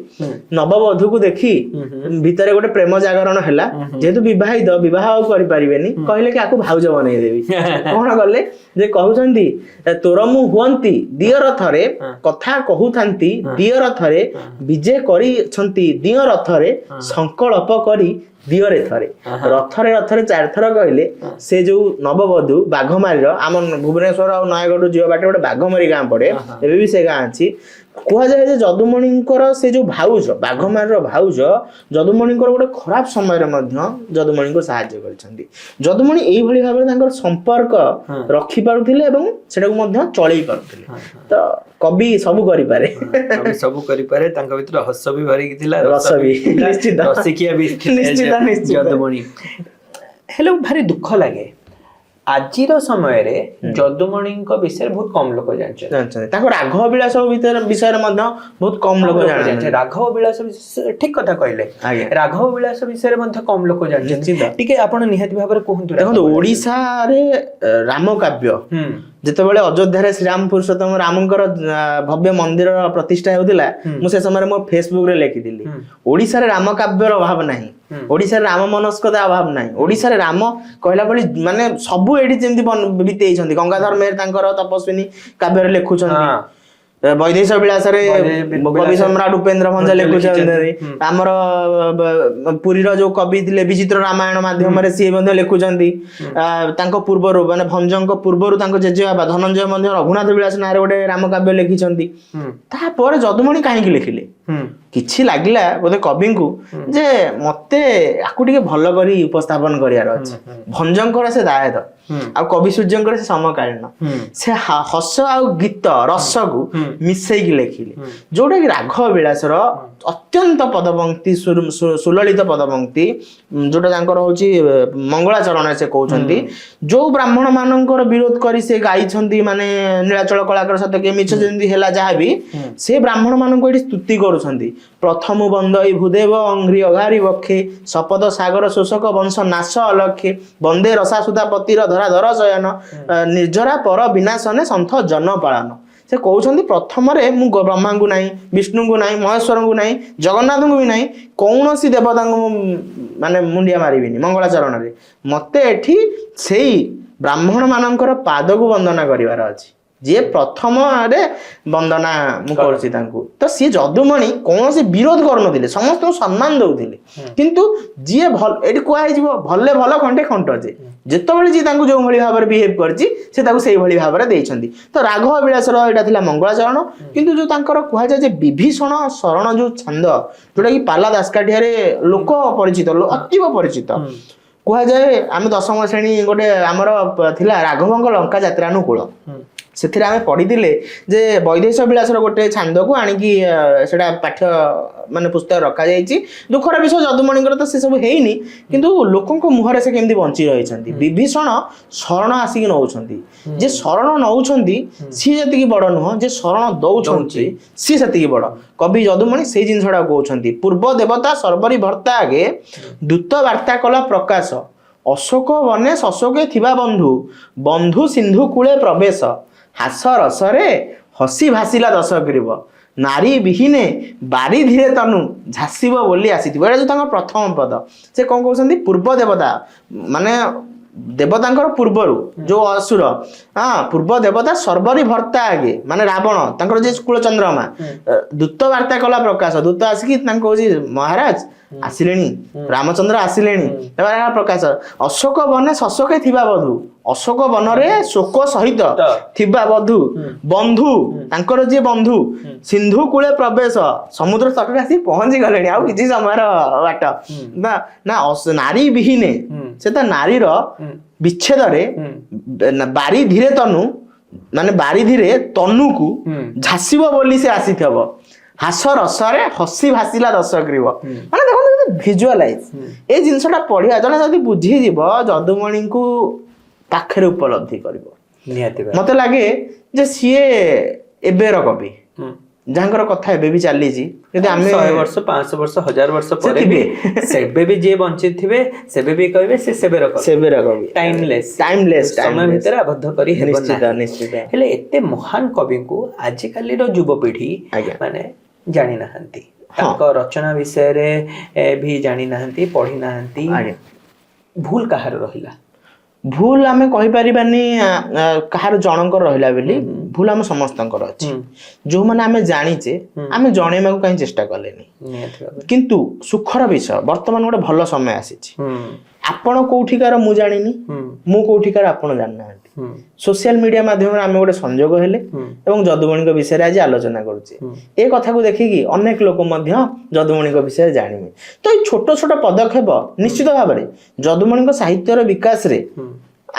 ନବବଧୂକୁ ଦେଖି ଭିତରେ ଗୋଟେ ପ୍ରେମ ଜାଗରଣ ହେଲା, ଯେହେତୁ ବିବାହିତ ବିବାହ ଆଉ କରିପାରିବେନି, କହିଲେ କି ଆକୁ ଭାଉଜ ବନେଇଦେବି। କଣ କଲେ ଯେ କହୁଛନ୍ତି ତୋର ମୁଁ ହୁଅନ୍ତି ଦିଅର ଥରେ, କଥା କହୁଥାନ୍ତି ଦିଅର ଥରେ, ବିଜେ କରିଛନ୍ତି ଦିଅ ରଥରେ, ସଂକଳ୍ପ କରି ଦିଅରେ ଥରେ। ରଥରେ 4 କହିଲେ ସେ ଯୋଉ ନବବଧୂ ବାଘମାରୀର, ଆମ ଭୁବନେଶ୍ୱର ଆଉ ନୟାଗଡ଼ ଯିବା ବାଟେ ଗୋଟେ ବାଘମାରୀ ଗାଁ ପଡେ, ଏବେ ବି ସେ ଗାଁ ଅଛି। କୁହାଯାଏ ଯେ ଯଦୁମଣିଙ୍କର ସେ ଯୋଉ ଭାଉଜ, ବାଘମାରୀର ଭାଉଜ ଯଦୁମଣିଙ୍କର ଗୋଟେ ଖରାପ ସମୟରେ ମଧ୍ୟ ଯଦୁମଣିଙ୍କୁ ସାହାଯ୍ୟ କରିଛନ୍ତି। ଯଦୁମଣି ଏଇଭଳି ଭାବରେ ତାଙ୍କର ସମ୍ପର୍କ ରଖିପାରୁଥିଲେ ଏବଂ ସେଟାକୁ ମଧ୍ୟ ଚଳେଇ ପାରୁଥିଲେ। ତ କବି ସବୁ କରିପାରେ, ତାଙ୍କ ଭିତରେ ହସ ବି ଭରିକି ଥିଲା, ରସ ବି ନିଶ୍ଚିତ, ରସିକିଆ ବି ଯଦୁମଣି। ହେଲେ ଭାରି ଦୁଃଖ ଲାଗେ, ଆଜିର ସମୟରେ ଯଦୁମଣିଙ୍କ ବିଷୟରେ ବହୁତ କମ ଲୋକ ଜାଣିଛନ୍ତି। ତାଙ୍କ ରାଘବ ବିଳାସ ବିଷୟରେ ମଧ୍ୟ ବହୁତ କମ ଲୋକ ଜାଣିଛନ୍ତି। ରାଘବ ବିଳାସ ଠିକ କଥା କହିଲେ, ରାଘବ ବିଳାସ ବିଷୟରେ ମଧ୍ୟ କମ ଲୋକ ଜାଣିଛନ୍ତି। ଟିକେ ଆପଣ ନିହାତି ଭାବରେ କୁହନ୍ତୁ। ଦେଖନ୍ତୁ ଓଡିଶାରେ ରାମ କାବ୍ୟ ଯେତେବେଳେ ଅଯୋଧ୍ୟାରେ ଶ୍ରୀରାମ ପୁରୁଷୋତ୍ତମ ରାମଙ୍କର ଭବ୍ୟ ମନ୍ଦିରର ପ୍ରତିଷ୍ଠା ହେଉଥିଲା, ମୁଁ ସେ ସମୟରେ ମୋ ଫେସବୁକରେ ଲେଖିଥିଲି ଓଡିଶାରେ ରାମ କାବ୍ୟର ଅଭାବ ନାହିଁ, ଓଡିଶାରେ ରାମ ମନସ୍କତା ଅଭାବ ନାହିଁ। ଓଡିଶାରେ ରାମ କହିଲା ଭଳି ମାନେ ସବୁ ଏଠି ଯେମିତି ବିତେଇଛନ୍ତି। ଗଙ୍ଗାଧର ମେହେର ତାଙ୍କର ତପସ୍ୱିନୀ କାବ୍ୟରେ ଲେଖୁଛନ୍ତି, ବୈଦେଶ ବିଳାସରେ କବି ସମ୍ରାଟ ଉପେନ୍ଦ୍ର ଭଞ୍ଜ ଲେଖୁଛନ୍ତି। ଆମର ପୁରୀର ଯୋଉ କବି ଥିଲେ ବିଚିତ୍ର ରାମାୟଣ ମାଧ୍ୟମରେ ସିଏ ମଧ୍ୟ ଲେଖୁଛନ୍ତି। ତାଙ୍କ ପୂର୍ବରୁ ମାନେ ଭଞ୍ଜଙ୍କ ପୂର୍ବରୁ ତାଙ୍କ ଜେଜେବାପା ଧନଞ୍ଜୟ ମଧ୍ୟ ରଘୁନାଥ ବିଳାସ ନାଁରେ ଗୋଟେ ରାମକାବ୍ୟ ଲେଖିଛନ୍ତି। ତାପରେ ଯଦୁମଣି କାହିଁକି ଲେଖିଲେ? କିଛି ଲାଗିଲା ବୋଧେ କବିଙ୍କୁ ଯେ ମତେ ଆକୁ ଟିକେ ଭଲ କରି ଉପସ୍ଥାପନ କରିବାର ଅଛି। ଭଞ୍ଜଙ୍କର ସେ ଦାୟଦ ଆଉ କବି ସୂର୍ଯ୍ୟଙ୍କର ସେ ସମକାଳୀନ, ସେ ହସ ଆଉ ଗୀତ ରସକୁ ମିଶେଇକି ଲେଖିଲେ, ଯୋଉଟା କି ରାଘବ ବିଳାସର ଅତ୍ୟନ୍ତ ପଦପଙ୍କ୍ତି ସୁଲଳିତ ପଦପଙ୍କ୍ତି, ଯୋଉଟା ତାଙ୍କର ହଉଛି ମଙ୍ଗଳାଚରଣରେ ସେ କହୁଛନ୍ତି ଯୋଉ ବ୍ରାହ୍ମଣ ମାନଙ୍କର ବିରୋଧ କରି ସେ ଗାଇଛନ୍ତି, ମାନେ ନୀଳାଚଳ କଳାକାର ସତ କିଏ ମିଛ ଯେମିତି ହେଲା ଯାହାବି, ସେ ବ୍ରାହ୍ମଣ ମାନଙ୍କୁ ଏଠି ସ୍ତୁତି କରୁଛନ୍ତି। ପ୍ରଥମ ବନ୍ଦ ଏଇ ଭୂଦେବ ଅଙ୍ଘ୍ରି ଅଘାରି ବକ୍ଷେ, ସପଦ ସାଗର ଶୋଷକ ବଂଶ ନାଶ ଅଲକ୍ଷେ, ବନ୍ଦେ ରସାସୁଧା ପତିର ଧରା ଧର ଶୟନ, ନିର୍ଜରା ପର ବିନାଶନେ ସନ୍ଥ ଜନ ପାଳନ। ସେ କହୁଛନ୍ତି ପ୍ରଥମରେ ମୁଁ ବ୍ରହ୍ମାଙ୍କୁ ନାହିଁ, ବିଷ୍ଣୁଙ୍କୁ ନାହିଁ, ମହେଶ୍ୱରଙ୍କୁ ନାହିଁ, ଜଗନ୍ନାଥଙ୍କୁ ବି ନାହିଁ, କୌଣସି ଦେବତାଙ୍କୁ ମାନେ ମୁଣ୍ଡିଆ ମାରିବିନି ମଙ୍ଗଳାଚରଣରେ। ମତେ ଏଠି ସେଇ ବ୍ରାହ୍ମଣ ମାନଙ୍କର ପାଦକୁ ବନ୍ଦନା କରିବାର ଅଛି, ଯିଏ ପ୍ରଥମରେ ବନ୍ଦନା ମୁଁ କରୁଛି ତାଙ୍କୁ। ତ ସିଏ ଯଦୁମଣି କୌଣସି ବିରୋଧ କରୁନଥିଲେ, ସମସ୍ତଙ୍କୁ ସମ୍ମାନ ଦଉଥିଲେ। କିନ୍ତୁ ଯିଏ ଭଲ ଏଠି କୁହାହେଇଯିବ ଭଲେ ଭଲ ଖଣ୍ଡେ ଖଣ୍ଟ, ଯେତେବେଳେ ଯିଏ ତାଙ୍କୁ ଯୋଉ ଭଳି ଭାବରେ ବିହେଭ୍ କରିଛି ସେ ତାକୁ ସେଇଭଳି ଭାବରେ ଦେଇଛନ୍ତି। ତ ରାଘବ ବିଳାସର ଏଇଟା ଥିଲା ମଙ୍ଗଳାଚରଣ। କିନ୍ତୁ ଯୋଉ ତାଙ୍କର କୁହାଯାଏ ଯେ ବିଭୀଷଣ ଶରଣ ଯୋଉ ଛାନ୍ଦ, ଯୋଉଟା କି ପାଲା ଦାସକାଠିଆରେ ଲୋକ ପରିଚିତ, ଅତୀବ ପରିଚିତ କୁହାଯାଏ। ଆମେ ଦଶମ ଶ୍ରେଣୀ ଗୋଟେ ଆମର ଥିଲା ରାଘବଙ୍କ ଲଙ୍କା ଯାତ୍ରାନୁକୂଳ, ସେଥିରେ ଆମେ ପଢିଥିଲେ ଯେ ବୈଦେଶ ବିଳାସର ଗୋଟେ ଛାନ୍ଦକୁ ଆଣିକି ସେଟା ପାଠ୍ୟ ମାନେ ପୁସ୍ତକ ରଖାଯାଇଛି। ଦୁଃଖର ବିଷୟ ଯଦୁମଣିଙ୍କର ତ ସେ ସବୁ ହେଇନି, କିନ୍ତୁ ଲୋକଙ୍କ ମୁହଁରେ ସେ କେମିତି ବଞ୍ଚି ରହିଛନ୍ତି। ବିଭୀଷଣ ଶରଣ ଆସିକି ନଉଛନ୍ତି, ଯେ ଶରଣ ନଉଛନ୍ତି ସିଏ ଯେତିକି ବଡ ନୁହଁ, ଯେ ଶରଣ ଦଉଛନ୍ତି ସିଏ ସେତିକି ବଡ। କବି ଯଦୁମଣି ସେଇ ଜିନିଷଟା କହୁଛନ୍ତି। ପୂର୍ବ ଦେବତା ସର୍ବରି ଭର୍ତ୍ତା ଆଗେ ଦୂତ ବାର୍ତ୍ତା କଲା ପ୍ରକାଶ, ଅଶୋକ ବନେ ଶଶୋକେ ଥିବା ବନ୍ଧୁ, ବନ୍ଧୁ ସିନ୍ଧୁ କୂଳେ ପ୍ରବେଶ, ହାସ ରସରେ ହସି ଭାସିଲା ଦଶ ଗ୍ରୀବ, ନାରୀ ବିହୀନେ ବାରି ଧୀରେ ତନୁ ଝାସିବ ବୋଲି ଆସିଥିବ। ଏଇଟା ଯୋଉ ତାଙ୍କର ପ୍ରଥମ ପଦ, ସେ କଣ କହୁଛନ୍ତି? ପୂର୍ବ ଦେବତା ମାନେ ଦେବତାଙ୍କର ପୂର୍ବରୁ ଯୋଉ ଅସୁର, ପୂର୍ବ ଦେବତା ସର୍ବରି ଭର୍ତ୍ତା ଆଗେ ମାନେ ରାବଣ, ତାଙ୍କର ଯେ କୁଳ ଚନ୍ଦ୍ରମା, ଦୂତ ବାର୍ତ୍ତା କଲା ପ୍ରକାଶ, ଦୂତ ଆସିକି ତାଙ୍କୁ କହୁଛି ମହାରାଜ ଆସିଲେଣି, ରାମଚନ୍ଦ୍ର ଆସିଲେଣି, ପ୍ରକାଶ। ଅଶୋକ ବନେ ଶଶୋକେ ଥିବା ବଧୁ, ଅଶୋକ ବନରେ ଶୋକ ସହିତ ଥିବା ବଧୁ, ବନ୍ଧୁ ତାଙ୍କର ଯିଏ ବନ୍ଧୁ, ସିନ୍ଧୁ କୂଳେ ପ୍ରବେଶ, ସମୁଦ୍ର ତଟରେ ଆସି ପହଞ୍ଚି ଗଲେଣି, ଆଉ କିଛି ସମୟର ବାଟ। ନା ନାରୀ ବିହୀନେ, ସେ ତ ନାରୀର ବିଚ୍ଛେଦରେ ବାରି ଧୀରେ ତନୁ ମାନେ ବାରି ଧୀରେ ତନୁକୁ ଝାସିବ ବୋଲି ସେ ଆସିଥିବ, ହାସ ରସରେ ହସି ଭାସିଲା ଦଶ ଗ୍ରୀବ। ମାନେ ଦେଖନ୍ତୁ ଭିଜୁଆଲାଇଜ ଏଇ ଜିନିଷଟା ପଢିବା, ଜଣେ ଯଦି ବୁଝିଯିବ ଯଦୁମଣିଙ୍କୁ ପାଖରେ ଉପଲବ୍ଧି କରିବ। ନିହାତି ମତେ ଲାଗେ ଯେ ସିଏ ଏବେର କବି, ଯାହାଙ୍କର କଥା ଏବେ ବି ଚାଲିଛି। ଯଦି ଆମେ 100 ବର୍ଷ 500 ବର୍ଷ 1000 ବର୍ଷ ପରେ ବି ସେବେ ବି ଯିଏ ବଞ୍ଚିଥିବେ ସେବେ ବି କହିବେ ସେ ସେବେର କବି, ଟାଇମଲେସ୍ ସମୟ ଭିତରେ ଆବଦ୍ଧ କରି ହେବ ନିଶ୍ଚିତ। ହେଲେ ଏତେ ମହାନ କବିଙ୍କୁ ଆଜିକାଲିର ଯୁବପିଢି ମାନେ ଜାଣି ନାହାନ୍ତି, ତାଙ୍କ ରଚନା ବିଷୟରେ ବି ଜାଣି ନାହାନ୍ତି, ପଢି ନାହାନ୍ତି। ଭୁଲ କାହାର ରହିଲା? ଭୁଲ ଆମେ କହିପାରିବାନି କାହାର ଜଣଙ୍କର ରହିଲା ବୋଲି, ଭୁଲ ଆମ ସମସ୍ତଙ୍କର ଅଛି। ଯୋଉମାନେ ଆମେ ଜାଣିଛେ ଆମେ ଜଣେଇବାକୁ କାହିଁ ଚେଷ୍ଟା କଲେନି। କିନ୍ତୁ ସୁଖର ବିଷୟ ବର୍ତ୍ତମାନ ଗୋଟେ ଭଲ ସମୟ ଆସିଛି। ଆପଣ କୋଉଠିକାର ମୁଁ ଜାଣିନି, ମୁଁ କୋଉଠିକାର ଆପଣ ଜାଣିନାହାନ୍ତି। ସୋସିଆଲ ମିଡିଆ ମାଧ୍ୟମରେ ଆମେ ଗୋଟେ ସଂଯୋଗ ହେଲେ ଏବଂ ଯଦୁମଣିଙ୍କ ବିଷୟରେ ଆଜି ଆଲୋଚନା କରୁଛେ। ଏ କଥାକୁ ଦେଖିକି ଅନେକ ଲୋକ ମଧ୍ୟ ଯଦୁମଣିଙ୍କ ବିଷୟରେ ଜାଣିବେ। ତ ଏଇ ଛୋଟ ଛୋଟ ପଦକ୍ଷେପ ନିଶ୍ଚିତ ଭାବରେ ଯଦୁମଣିଙ୍କ ସାହିତ୍ୟର ବିକାଶରେ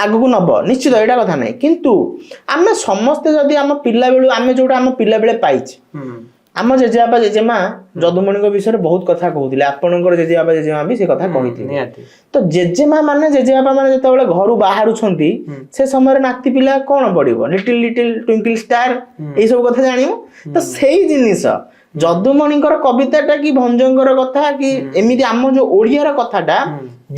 ଆଗକୁ ନବ, ନିଶ୍ଚିତ, ଏଇଟା କଥା ନାହିଁ। କିନ୍ତୁ ଆମେ ସମସ୍ତେ ଯଦି ଆମ ପିଲାବେଳୁ ଆମେ ଯୋଉଟା ଆମ ପିଲାବେଳେ ପାଇଛେ, ଆମ ଜେଜେବାପା ଜେଜେମା ଯଦୁମଣିଙ୍କ ବିଷୟରେ ବହୁତ କଥା କହୁଥିଲେ, ଆପଣଙ୍କର ଜେଜେବାପା ଜେଜେମା ବି ସେ କଥା କହିଥିଲେ। ତ ଜେଜେମା ମାନେ ଜେଜେବାପା ମାନେ ଯେତେବେଳେ ଘରୁ ବାହାରୁଛନ୍ତି ସେ ସମୟରେ ନାତି ପିଲା କଣ ପଢିବ? ଲିଟିଲ ଟ୍ୱିଙ୍କଲ ଷ୍ଟାର, ଏଇ ସବୁ କଥା ଜାଣିବ। ତ ସେଇ ଜିନିଷ ଯଦୁମଣିଙ୍କର କବିତାଟା କି ଭଞ୍ଜଙ୍କର କଥା କି ଏମିତି ଆମ ଯୋଉ ଓଡିଆର କଥାଟା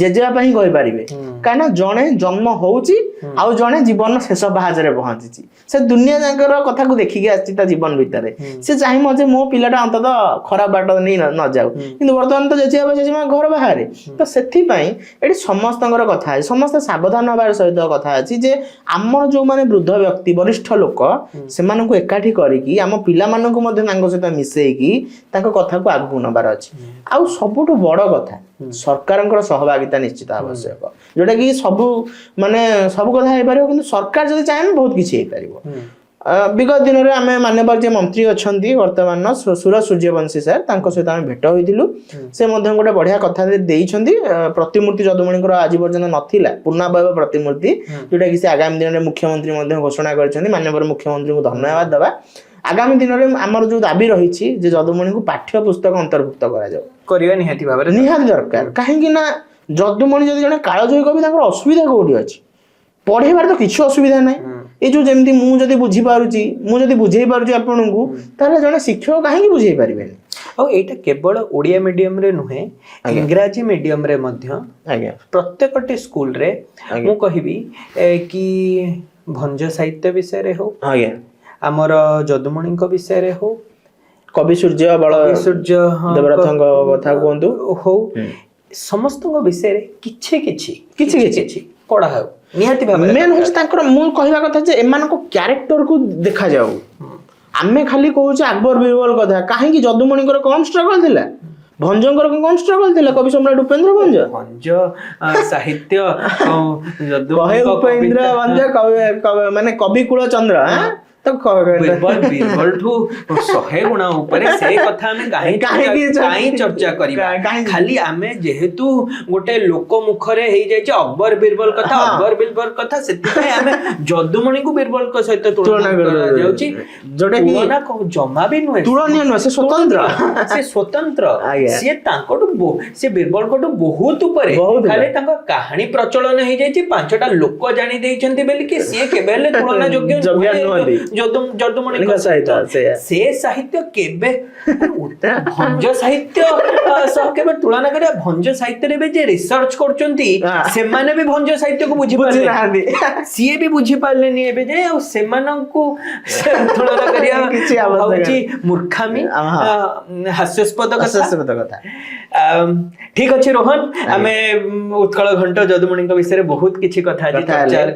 ଜେଜେବାପା ହିଁ କହିପାରିବେ। କାହିଁକିନା ଜଣେ ଜନ୍ମ ହଉଛି ଆଉ ଜଣେ ଜୀବନ ଶେଷ ପାହାଚରେ ପହଞ୍ଚିଛି, ସେ ଦୁନିଆ ଯାକର କଥାକୁ ଦେଖିକି ଆସିଛି ତା ଜୀବନ ଭିତରେ। ସେ ଚାହିଁବ ଯେ ମୋ ପିଲାଟା ଅନ୍ତତଃ ଖରାପ ବାଟ ନେଇ ନ ଯାଉ, କିନ୍ତୁ ବର୍ତ୍ତମାନ ତ ଜେଜେବାପା ଜେଜେମା ଘର ବାହାରେ। ତ ସେଥିପାଇଁ ଏଠି ସମସ୍ତଙ୍କର କଥା ଅଛି, ସମସ୍ତେ ସାବଧାନ ହେବାର ସହିତ କଥା ଅଛି ଯେ ଆମର ଯୋଉମାନେ ବୃଦ୍ଧ ବ୍ୟକ୍ତି ବରିଷ୍ଠ ଲୋକ ସେମାନଙ୍କୁ ଏକାଠି କରିକି ଆମ ପିଲାମାନଙ୍କୁ ମଧ୍ୟ ତାଙ୍କ ସହିତ ମିଶେଇକି ତାଙ୍କ କଥାକୁ ଆଗକୁ ନେବାର ଅଛି। ଆଉ ସବୁଠୁ ବଡ କଥା ସରକାରଙ୍କର ସହଭାଗିତା ନିଶ୍ଚିତ ଆବଶ୍ୟକ, ଯୋଉଟା କି ସବୁ କଥା ହେଇପାରିବ, କିନ୍ତୁ ସରକାର ଯଦି ଚାହିଁବେ ବହୁତ କିଛି ହେଇପାରିବ। ବିଗତ ଦିନରେ ଆମେ ମାନ୍ୟବର ଯେ ମନ୍ତ୍ରୀ ଅଛନ୍ତି ବର୍ତ୍ତମାନ ସୁର ସୂର୍ଯ୍ୟବଂଶୀ ସାର୍, ତାଙ୍କ ସହିତ ଆମେ ଭେଟ ହୋଇଥିଲୁ। ସେ ମଧ୍ୟ ଗୋଟେ ବଢିଆ କଥା ଦେଇଛନ୍ତି। ପ୍ରତିମୂର୍ତ୍ତି ଯଦୁମଣିଙ୍କର ଆଜି ପର୍ଯ୍ୟନ୍ତ ନଥିଲା, ପୂର୍ଣ୍ଣାବୟବ ପ୍ରତିମୂର୍ତ୍ତି, ଯୋଉଟା କି ସେ ଆଗାମୀ ଦିନରେ ମୁଖ୍ୟମନ୍ତ୍ରୀ ମଧ୍ୟ ଘୋଷଣା କରିଛନ୍ତି। ମାନ୍ୟବର ମୁଖ୍ୟମନ୍ତ୍ରୀଙ୍କୁ ଧନ୍ୟବାଦ ଦେବା। ଆଗାମୀ ଦିନରେ ଆମର ଯୋଉ ଦାବି ରହିଛି ଯେ ଯଦୁମଣିଙ୍କୁ ପାଠ୍ୟ ପୁସ୍ତକ ଅନ୍ତର୍ଭୁକ୍ତ କରାଯାଉ, କରିବା ନିହାତି ଦରକାର। କାହିଁକି ନା ଯଦୁମଣି ଯଦି ଜଣେ କାଳଜୟୀ କବି, ତାଙ୍କର ଅସୁବିଧା କୋଉଠି ଅଛି? ପଢେଇବାର ତ କିଛି ଅସୁବିଧା ନାହିଁ। ଏଇ ଯୋଉ ଯେମିତି ମୁଁ ଯଦି ବୁଝିପାରୁଛି, ମୁଁ ଯଦି ବୁଝେଇ ପାରୁଛି ଆପଣଙ୍କୁ, ତାହେଲେ ଜଣେ ଶିକ୍ଷକ କାହିଁକି ବୁଝେଇ ପାରିବେନି? ଆଉ ଏଇଟା କେବଳ ଓଡିଆ ମିଡିୟମରେ ନୁହେଁ, ଇଂରାଜୀ ମିଡିୟମରେ ମଧ୍ୟ ପ୍ରତ୍ୟେକଟି ସ୍କୁଲରେ ମୁଁ କହିବି କି ଭଞ୍ଜ ସାହିତ୍ୟ ବିଷୟରେ ହଉ, ଆମର ଯଦୁମଣିଙ୍କ ବିଷୟରେ ହଉ, କବି ସୂର୍ଯ୍ୟ ଦେବରଥଙ୍କ କଥା କୁହନ୍ତୁ ହଉ, ସମସ୍ତଙ୍କ ବିଷୟରେ କିଛି ପଢା ହଉ ନିହାତି ଭାବରେ। ମେନ୍ ହଉଛି ତାଙ୍କର, ମୁଁ କହିବା କଥା ଯେ ଏମାନଙ୍କ କ୍ୟାରେକ୍ଟରକୁ ଦେଖାଯାଉ। ଆମେ ଖାଲି କହୁଛେ ଆକବର ବୀରବଲ କଥା, କାହିଁକି ଯଦୁମଣିଙ୍କର କମ ଷ୍ଟ୍ରଗଲ ଥିଲା, ଭଞ୍ଜଙ୍କର କଣ ଷ୍ଟ୍ରଗଲ ଥିଲା? କବି ସମ୍ରାଟ ଉପେନ୍ଦ୍ର ଭଞ୍ଜ ସାହିତ୍ୟ ଉପେନ୍ଦ୍ର ଭଞ୍ଜ ମାନେ କବି କୁଳ ଚନ୍ଦ୍ର ବୀରବଲଠୁ 100 ଗୁଣ ଉପରେ, ସେ କଥା ଆମେ କାହିଁ ଚର୍ଚ୍ଚା କରିବା? ଖାଲି ଆମେ ଯେହେତୁ ଗୋଟେ ଲୋକ ମୁଖରେ ହେଇଯାଇଛି ଅକବର ବୀରବଲ କଥା, ସେଥିପାଇଁ ଆମେ ଯଦୁମଣିକୁ ବୀରବଲଙ୍କ ସହିତ ତୁଳନା କରାଯାଉଛି, ଯୋଉଟା କି ଜମା ବି ନୁହେଁ, ତୁଳନୀୟ ନୁହେଁ। ସେ ସ୍ୱତନ୍ତ୍ର, ସିଏ ତାଙ୍କଠୁ, ସେ ବୀରବଲଙ୍କଠୁ ବହୁତ ଉପରେ। ଖାଲି ତାଙ୍କ କାହାଣୀ ପ୍ରଚଳନ ହେଇଯାଇଛି, 5ଟା ଲୋକ ଜାଣି ଦେଇଛନ୍ତି ବୋଲିକି ସିଏ କେବେ ହେଲେ ତୁଳନା ଯୋଗ୍ୟ ନୁହନ୍ତି ଯଦୁମଣିଙ୍କ ସହିତ। ସେ ସାହିତ୍ୟ କେବେ ଭଞ୍ଜ ସାହିତ୍ୟ ସହ କେବେ ତୁଳନା କରିବା? ଭଞ୍ଜ ସାହିତ୍ୟରେ ଏବେ ଯେ ରିସର୍ଚ୍ଚ କରୁଛନ୍ତି ସେମାନେ ବି ଭଞ୍ଜ ସାହିତ୍ୟକୁ ବୁଝିପାରିଲେ, ସିଏ ବି ବୁଝିପାରିଲେନି ଏବେ ଯେ, ଆଉ ସେମାନଙ୍କୁ ତୁଳନା କରିବା ହଉଛି ମୂର୍ଖାମି, ହାସ୍ୟାସ୍ପଦ କଥା। ଠିକ ଅଛି ରୋହନ, ଆମେ ଉତ୍କଳ ଘଣ୍ଟ ଯଦୁମଣିଙ୍କ ବିଷୟରେ ବହୁତ କିଛି କଥା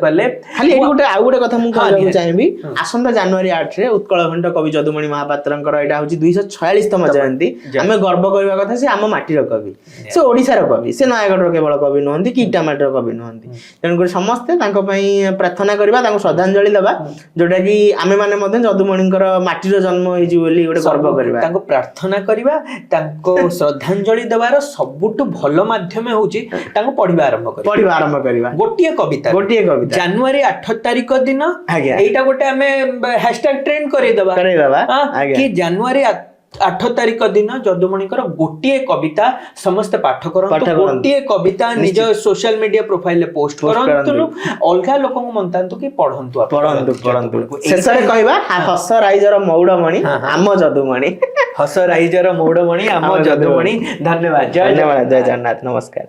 କଲେ। ଖାଲି ଆଉ ଗୋଟେ କଥା ମୁଁ କହିବାକୁ ଚାହିଁବି, ଆସନ୍ତା ଜାନୁଆରୀ 8ରେ ଉତ୍କଳ ଘଣ୍ଟ କବି ଯଦୁମଣି ମହାପାତ୍ରଙ୍କର ଏଇଟା ହଉଛି 246ତମ ଜୟନ୍ତୀ। ଆମେ ଗର୍ବ କରିବା କଥା, ସେ ଆମ ମାଟିର କବି, ସେ ଓଡିଶାର କବି, ସେ ନୟାଗଡ଼ର କେବଳ କବି ନୁହନ୍ତି କି ଇଟାମାଟିର କବି ନୁହନ୍ତି। ତେଣୁକରି ସମସ୍ତେ ତାଙ୍କ ପାଇଁ ପ୍ରାର୍ଥନା କରିବା, ତାଙ୍କୁ ଶ୍ରଦ୍ଧାଞ୍ଜଳି ଦେବା, ଯୋଉଟା କି ଆମେ ମାନେ ମଧ୍ୟ ଯଦୁମଣିଙ୍କର ମାଟିର ଜନ୍ମ ହେଇଛି ବୋଲି ଗୋଟେ ଗର୍ବ କରିବା, ତାଙ୍କୁ ପ୍ରାର୍ଥନା କରିବା। ତାଙ୍କୁ ଶ୍ରଦ୍ଧାଞ୍ଜଳି ଦେବାର ସବୁଠୁ ଭଲ ମାଧ୍ୟମ ହଉଛି ତାଙ୍କୁ ପଢିବା ଆରମ୍ଭ କରିବା। ଗୋଟିଏ କବିତା ଜାନୁଆରୀ 8 ତାରିଖ ଦିନ, ଏଇଟା ଗୋଟେ ଆମେ ହାଶଟ୍ୟାଗ ଟ୍ରେଣ୍ଡ କରେଇଦବା କି ଜାନୁଆରୀ 8 ତାରିଖ ଦିନ ଯଦୁମଣିଙ୍କର ଗୋଟିଏ କବିତା ସମସ୍ତେ ପାଠ କରନ୍ତୁ, ଗୋଟିଏ କବିତା ନିଜ ସୋସିଆଲ ମିଡିଆ ପ୍ରୋଫାଇଲରେ ପୋଷ୍ଟ କରନ୍ତୁ, ଅଲଗା ଲୋକଙ୍କୁ ମନ୍ତାନ୍ତୁ କି ପଢନ୍ତୁ। ଶେଷରେ କହିବା, ହସ ରାଇଜର ମଉଡମଣି ଆମ ଯଦୁମଣି, ହସ ରାଇଜର ମଉଡମଣି ଆମ ଯଦୁମଣି। ଧନ୍ୟବାଦ, ଜୟ ଜଗନ୍ନାଥ, ନମସ୍କାର।